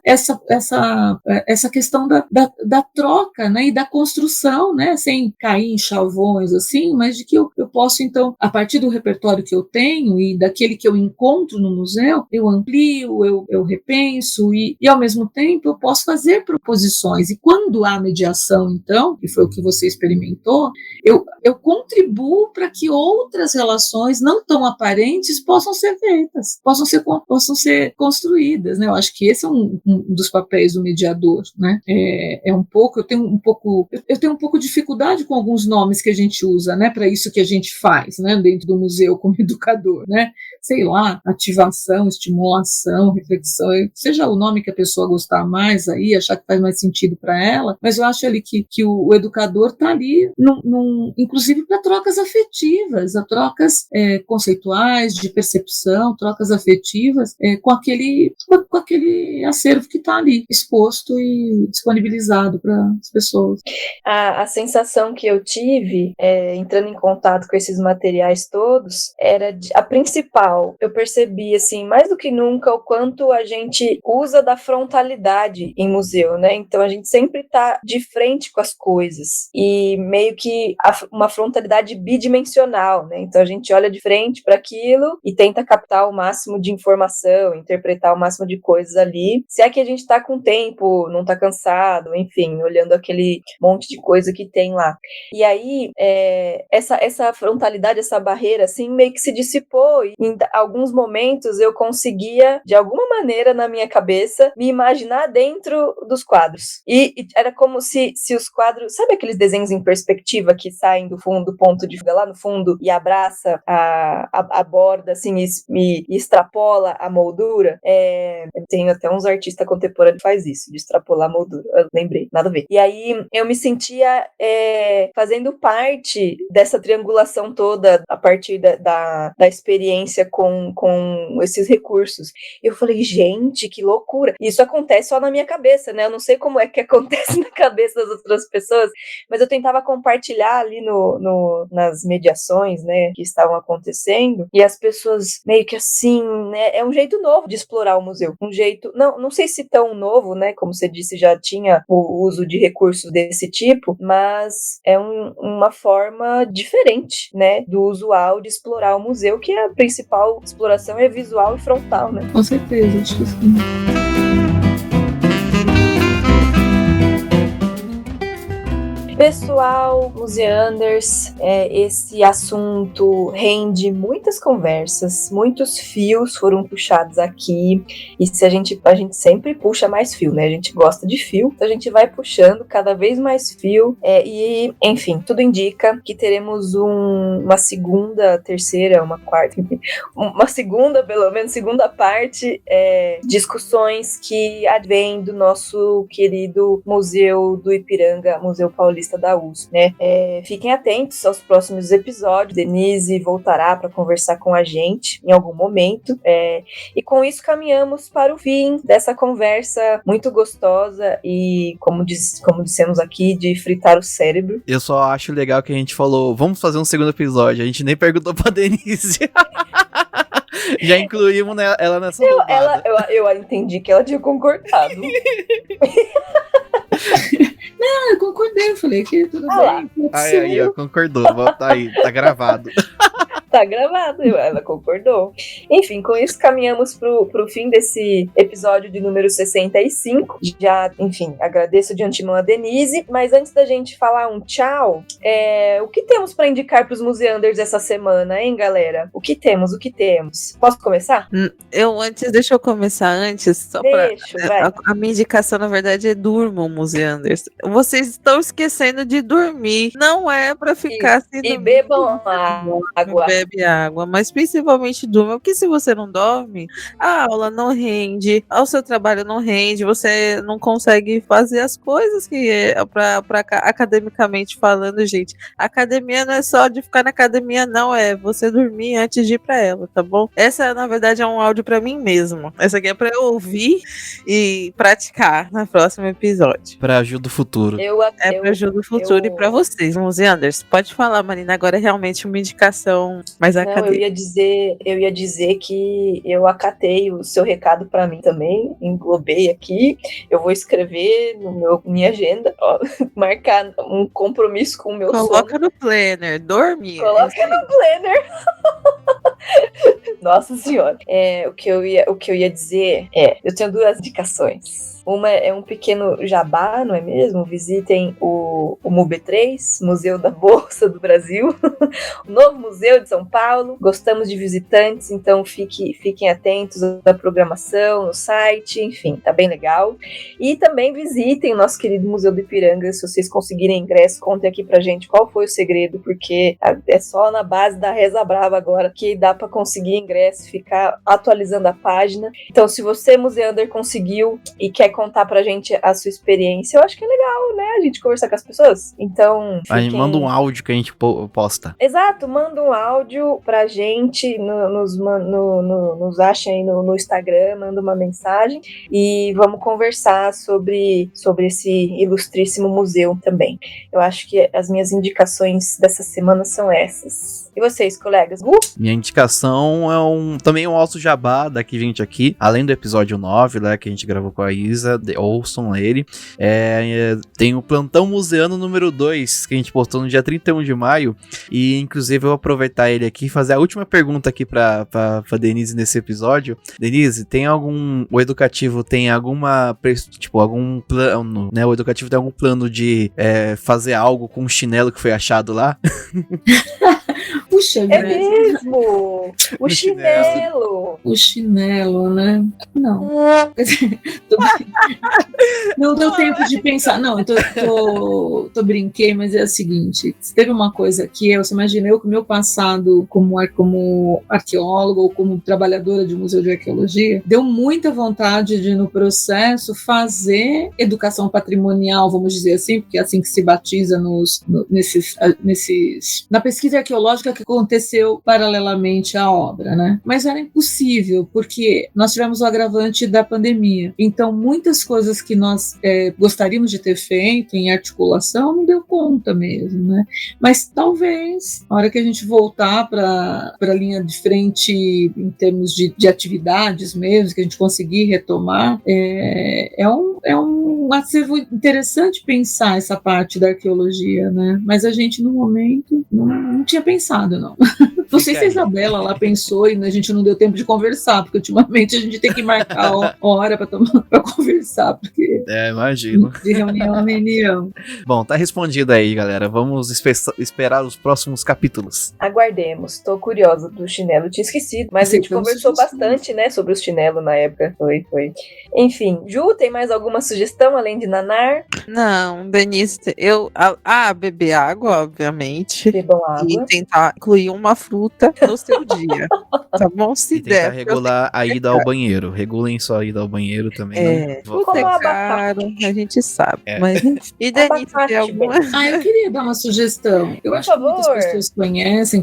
questão da troca, né, e da construção, né, sem cair em chavões assim, mas de que eu posso, então, a partir do repertório que eu tenho e daquele que eu encontro no museu, eu amplio, eu repenso e ao mesmo tempo eu posso fazer proposições. E quando há mediação, então, que foi o que você experimentou, eu contribuo para que outras relações não tão aparentes possam ser feitas, possam ser construídas, né? Eu acho que esse é um dos papéis do mediador, né? Eu tenho um pouco de dificuldade com alguns nomes que a gente usa, né, para isso que a gente faz, né, dentro do museu como educador, né? Sei lá, ativação, estimulação, reflexão, seja o nome que a pessoa gostar mais aí, achar que faz mais sentido para ela, mas eu acho ali que o educador está ali, inclusive para trocas afetivas, trocas conceituais, de percepção, trocas afetivas com aquele acervo que está ali, exposto e disponibilizado para as pessoas. A sensação que eu tive, entrando em contato com esses materiais todos, era a principal, atual, eu percebi, assim, mais do que nunca, o quanto a gente usa da frontalidade em museu, né? Então a gente sempre tá de frente com as coisas e meio que uma frontalidade bidimensional, né? Então a gente olha de frente para aquilo e tenta captar o máximo de informação, interpretar o máximo de coisas ali. Se é que a gente tá com tempo, não tá cansado, enfim, olhando aquele monte de coisa que tem lá. E aí, essa frontalidade, essa barreira, assim, meio que se dissipou. E em alguns momentos eu conseguia, de alguma maneira, na minha cabeça, me imaginar dentro dos quadros. E era como se os quadros... Sabe aqueles desenhos em perspectiva que saem do fundo, do ponto de fuga lá no fundo, e abraça a borda, assim, e extrapola a moldura? Eu tenho até uns artistas contemporâneos que faz isso, de extrapolar a moldura. Eu lembrei, nada a ver. E aí, eu me sentia fazendo parte dessa triangulação toda a partir da experiência com esses recursos. Eu falei, gente, que loucura. Isso acontece só na minha cabeça, né? Eu não sei como é que acontece na cabeça das outras pessoas, mas eu tentava compartilhar ali nas mediações, né, que estavam acontecendo, e as pessoas meio que assim, né? É um jeito novo de explorar o museu. Um jeito, não sei se tão novo, né? Como você disse, já tinha o uso de recursos desse tipo, mas é uma forma diferente, né, do usual de explorar o museu, que a principal exploração é visual e frontal, né? Com certeza, acho que sim. Pessoal, museanders, esse assunto rende muitas conversas, muitos fios foram puxados aqui, e se a gente sempre puxa mais fio, né? A gente gosta de fio, então a gente vai puxando cada vez mais fio, e, enfim, tudo indica que teremos uma segunda, terceira, uma quarta, enfim, uma segunda, pelo menos, segunda parte, discussões que advêm do nosso querido Museu do Ipiranga, Museu Paulista da USP, né? Fiquem atentos aos próximos episódios. Denise voltará para conversar com a gente em algum momento. E com isso caminhamos para o fim dessa conversa muito gostosa e, como dissemos aqui, de fritar o cérebro. Eu só acho legal que a gente falou, vamos fazer um segundo episódio. A gente nem perguntou pra Denise. Já incluímos ela nessa roubada. Eu entendi que ela tinha concordado. Não, eu concordei, eu falei que tudo bem. Aí, ó, concordou. Tá aí, tá gravado. Tá gravado, ela concordou. Enfim, com isso caminhamos pro fim desse episódio de número 65. Já, enfim, agradeço de antemão a Denise, mas antes da gente falar um tchau, o que temos para indicar pros museanders essa semana, hein, galera? O que temos? Posso começar? Deixa eu começar antes, só para vai. A minha indicação, na verdade, é durmam, museanders. Vocês estão esquecendo de dormir. Não é para ficar assim. E bebam água. Bebe água, mas principalmente durma, porque se você não dorme, a aula não rende, o seu trabalho não rende, você não consegue fazer as coisas que para academicamente falando, gente. A academia não é só de ficar na academia, não, é você dormir antes de ir para ela, tá bom? Essa, na verdade, é um áudio para mim mesmo. Essa aqui é para eu ouvir e praticar no próximo episódio. Para ajuda do futuro. Para ajuda do futuro e para vocês, museanders. Pode falar, Marina, agora é realmente uma indicação. Mas eu ia dizer que eu acatei o seu recado para mim também, englobei aqui. Eu vou escrever minha agenda, marcar um compromisso com o meu sono. Coloca no planner, dormir. Coloca no planner. Nossa senhora. O que eu ia dizer eu tenho duas indicações. Uma é um pequeno jabá, não é mesmo? Visitem o MUB3, Museu da Bolsa do Brasil, o novo museu de São Paulo. Gostamos de visitantes, então fiquem atentos à programação, no site, enfim, tá bem legal. E também visitem o nosso querido Museu do Ipiranga. Se vocês conseguirem ingresso, contem aqui pra gente qual foi o segredo, porque é só na base da Reza Brava agora que dá pra conseguir ingresso, ficar atualizando a página. Então, se você, museander, conseguiu e quer contar pra gente a sua experiência, eu acho que é legal, né? A gente conversar com as pessoas. Então, A gente manda um áudio que a gente posta. Exato, manda um áudio pra gente, nos acha aí no Instagram, manda uma mensagem e vamos conversar sobre esse ilustríssimo museu também. Eu acho que as minhas indicações dessa semana são essas. E vocês, colegas? Minha indicação é também um alto jabá daqui, gente, aqui. Além do episódio 9, né, que a gente gravou com a Isa, ouçam ele. Tem o Plantão Museano número 2, que a gente postou no dia 31 de maio. E, inclusive, eu vou aproveitar ele aqui e fazer a última pergunta aqui pra Denise nesse episódio. Denise, o educativo tem alguma, tipo, algum plano, né? O educativo tem algum plano de fazer algo com o chinelo que foi achado lá? Puxa, É mesmo! O chinelo! O chinelo, né? Não. Não deu tempo de pensar. Não, eu tô brinquei, mas é o seguinte: teve uma coisa que você imagina, eu com o meu passado como arqueólogo ou como trabalhadora de museu de arqueologia, deu muita vontade de, no processo, fazer educação patrimonial, vamos dizer assim, porque é assim que se batiza na pesquisa arqueológica que aconteceu paralelamente à obra, né? Mas era impossível, porque nós tivemos o agravante da pandemia. Então, muitas coisas que nós gostaríamos de ter feito em articulação não deu conta mesmo, né? Mas talvez, na hora que a gente voltar para a linha de frente em termos de atividades mesmo, que a gente conseguir retomar, é um acervo interessante pensar essa parte da arqueologia, né? Mas a gente, no momento, não tinha pensado, não. Não sei se a Isabela lá pensou e a gente não deu tempo de conversar, porque ultimamente a gente tem que marcar a hora para conversar, porque imagino. De reunião a reunião. Bom, tá respondido aí, galera. Vamos esperar os próximos capítulos. Aguardemos. Tô curiosa do chinelo. Tinha esquecido, mas a gente conversou bastante, né, sobre o chinelo na época. Foi. Enfim, Ju, tem mais alguma sugestão além de nanar? Não, Denise, beber água, obviamente. Bebam água. E tentar incluir uma fruta no seu dia. Tá bom? Se E tentar der. regular a ida ao banheiro. Regulem só a ida ao banheiro também. Fruta é caro, a gente sabe. Mas, e Denise, tem alguma... Eu queria dar uma sugestão. Eu Por acho que muitas favor. pessoas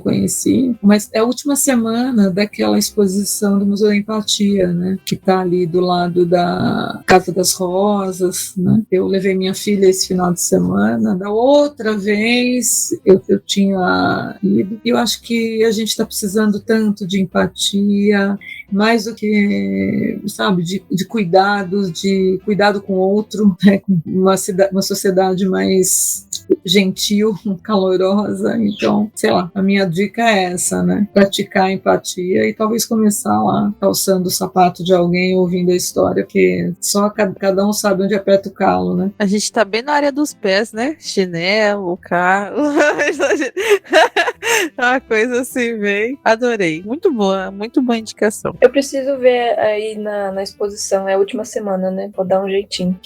conheci, mas é a última semana daquela exposição do Museu da Empatia, né? Que tá ali do lado da Casa das Rosas, né? Eu levei minha filha esse final de semana. Da outra vez eu tinha ido. Eu acho que a gente está precisando tanto de empatia, mais do que, sabe, de cuidados, de cuidado com o outro, né? Uma sociedade mais gentil, calorosa. Então, sei lá, a minha dica é essa, né? Praticar a empatia e talvez começar lá, calçando o sapato de alguém, ouvindo a história, porque só cada um sabe onde aperta o calo, né? A gente tá bem na área dos pés, né? Chinelo, carro. Uma coisa assim, bem. Adorei. Muito boa indicação. Eu preciso ver aí na exposição, é a última semana, né? Vou dar um jeitinho.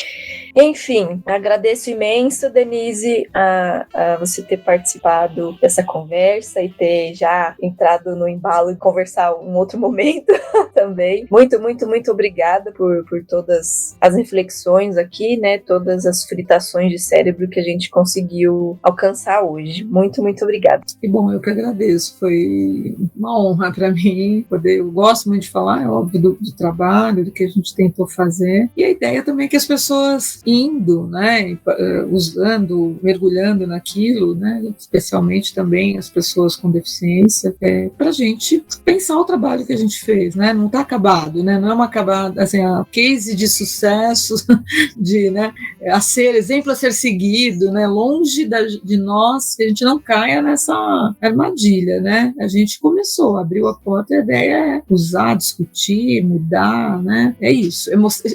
Enfim, agradeço imenso, Denise, a você ter participado dessa conversa e ter já entrado no embalo e conversar um outro momento também. Muito, muito, muito obrigada por todas as reflexões aqui, né? Todas as fritações de cérebro que a gente conseguiu alcançar hoje. Muito, muito obrigada. E bom, eu que agradeço. Foi uma honra para mim poder. Eu gosto muito de falar, é óbvio, do trabalho, do que a gente tentou fazer. E a ideia também é que as pessoas indo, né, usando, mergulhando naquilo, né, especialmente também as pessoas com deficiência, para a gente pensar o trabalho que a gente fez, né, não está acabado, né, não é uma acabada, assim, a case de sucesso, né, exemplo a ser seguido, né, longe de nós, que a gente não caia nessa armadilha, né, a gente começou, abriu a porta, a ideia é usar, discutir, mudar, né, é isso,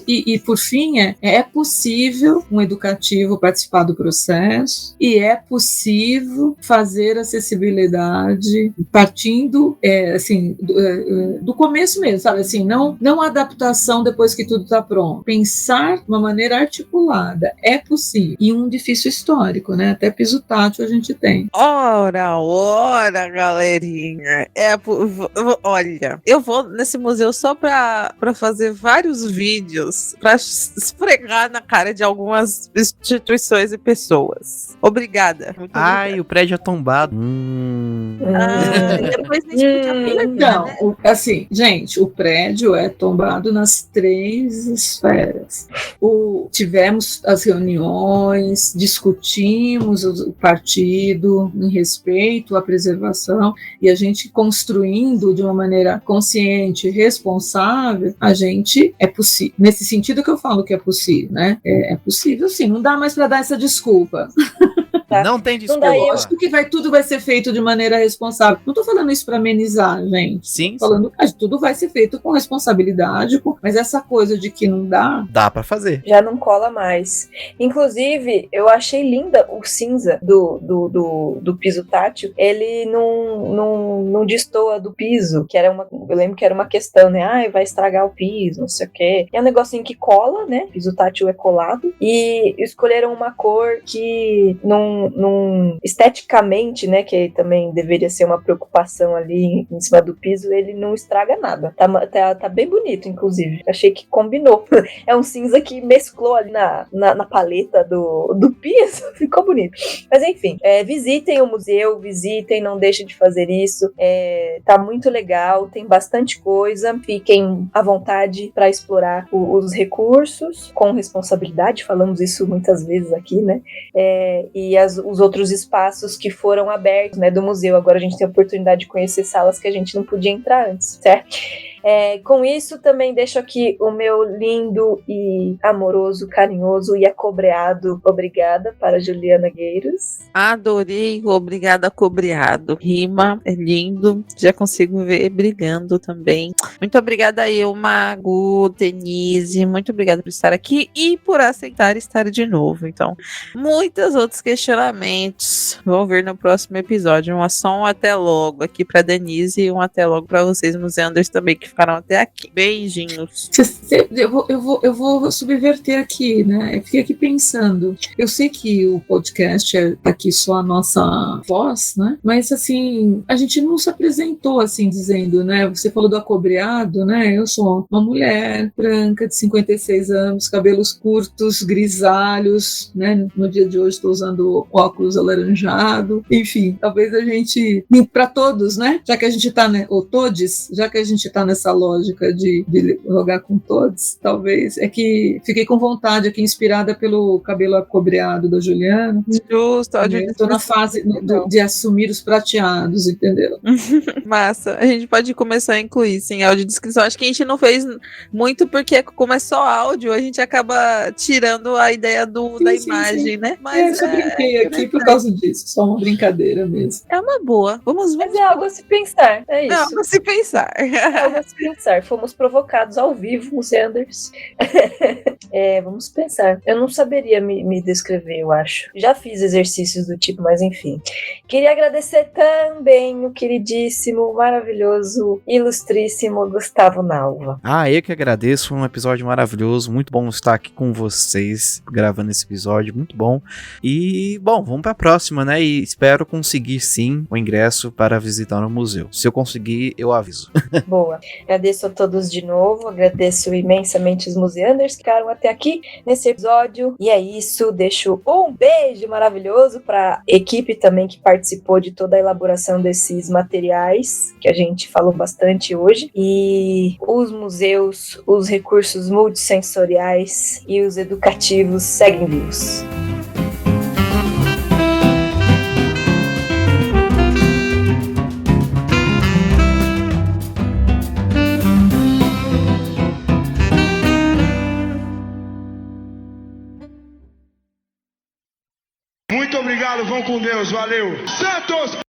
e por fim, é possível um educativo participar do processo e é possível fazer acessibilidade partindo assim, do começo mesmo, sabe assim, não adaptação depois que tudo está pronto, pensar de uma maneira articulada, é possível, e um edifício histórico, né, até piso tátil a gente tem. Ora, galerinha, Olha, eu vou nesse museu só pra fazer vários vídeos pra esfregar na cara de algumas instituições e pessoas. Obrigada. Muito Ai, o prédio é tombado. Depois a gente podia pintar, Então, né? assim, gente, o prédio é tombado nas 3 esferas. Tivemos as reuniões, discutimos o partido em respeito à preservação, e a gente construindo de uma maneira consciente, responsável, a gente é possível. Nesse sentido que eu falo que é possível, né? É possível sim, não dá mais para dar essa desculpa. Não tem Não dá, desculpa. Lógico que tudo vai ser feito de maneira responsável. Não estou falando isso para amenizar, gente. Sim, Tô falando que tudo vai ser feito com responsabilidade, mas essa coisa de que não dá pra fazer. Já não cola mais. Inclusive, eu achei linda o cinza do piso tátil. Ele não destoa do piso, que era eu lembro que era uma questão, né? Ai, vai estragar o piso, não sei o quê. É um negocinho que cola, né? Piso tátil é colado. E escolheram uma cor que esteticamente, né? Que também deveria ser uma preocupação ali em cima do piso, ele não estraga nada. Tá bem bonito, inclusive. Achei que combinou. É um cinza que mesclou ali na paleta do piso. Ficou bonito. Mas enfim, visitem o museu, não deixem de fazer isso. Tá muito legal, tem bastante coisa. Fiquem à vontade para explorar os recursos com responsabilidade. Falamos isso muitas vezes aqui, né? E os outros espaços que foram abertos, né, do museu. Agora a gente tem a oportunidade de conhecer salas que a gente não podia entrar antes, certo? Com isso, também deixo aqui o meu lindo e amoroso, carinhoso e acobreado obrigada para Juliana Gueiros. Adorei, obrigada, cobreado. Rima, é lindo. Já consigo ver brilhando também. Muito obrigada eu, Mago, Denise. Muito obrigada por estar aqui e por aceitar estar de novo. Então, muitos outros questionamentos vão vir no próximo episódio. Só um até logo aqui para Denise e um até logo para vocês, museanders, também que ficaram até aqui. Beijinhos. Eu vou subverter aqui, né? Eu fiquei aqui pensando. Eu sei que o podcast é aqui só a nossa voz, né? Mas assim, a gente não se apresentou assim dizendo, né? Você falou do acobreado, né? Eu sou uma mulher branca de 56 anos, cabelos curtos, grisalhos, né? No dia de hoje estou usando óculos alaranjado. Enfim, talvez a gente, para todos, né? Já que a gente tá, né? Ou todes, já que a gente tá nessa lógica de jogar com todos, talvez é que fiquei com vontade aqui, inspirada pelo cabelo acobreado da Juliana. Justo, Estou na fase de assumir os prateados, entendeu? Massa. A gente pode começar a incluir isso em audiodescrição. Acho que a gente não fez muito porque, como é só áudio, a gente acaba tirando a ideia da imagem, né? Mas eu brinquei aqui por causa disso, só uma brincadeira mesmo. É uma boa. Vamos Mas é algo a se pensar, é isso. É algo a se pensar. É algo a se pensar. Fomos provocados ao vivo, os Anders. Vamos pensar. Eu não saberia me descrever, eu acho. Já fiz exercícios do tipo, mas enfim. Queria agradecer também o queridíssimo, maravilhoso, ilustríssimo Gustavo Nalva. Eu que agradeço, foi um episódio maravilhoso, muito bom estar aqui com vocês, gravando esse episódio, muito bom. E, bom, vamos para a próxima, né? E espero conseguir, sim, o ingresso para visitar o museu. Se eu conseguir, eu aviso. Boa. Agradeço a todos de novo, agradeço imensamente os museanders que ficaram até aqui nesse episódio. E é isso, deixo um beijo maravilhoso para a equipe também que participou de toda a elaboração desses materiais, que a gente falou bastante hoje. E os museus, os recursos multissensoriais e os educativos seguem vivos. Muito obrigado, vão com Deus, valeu. Santos!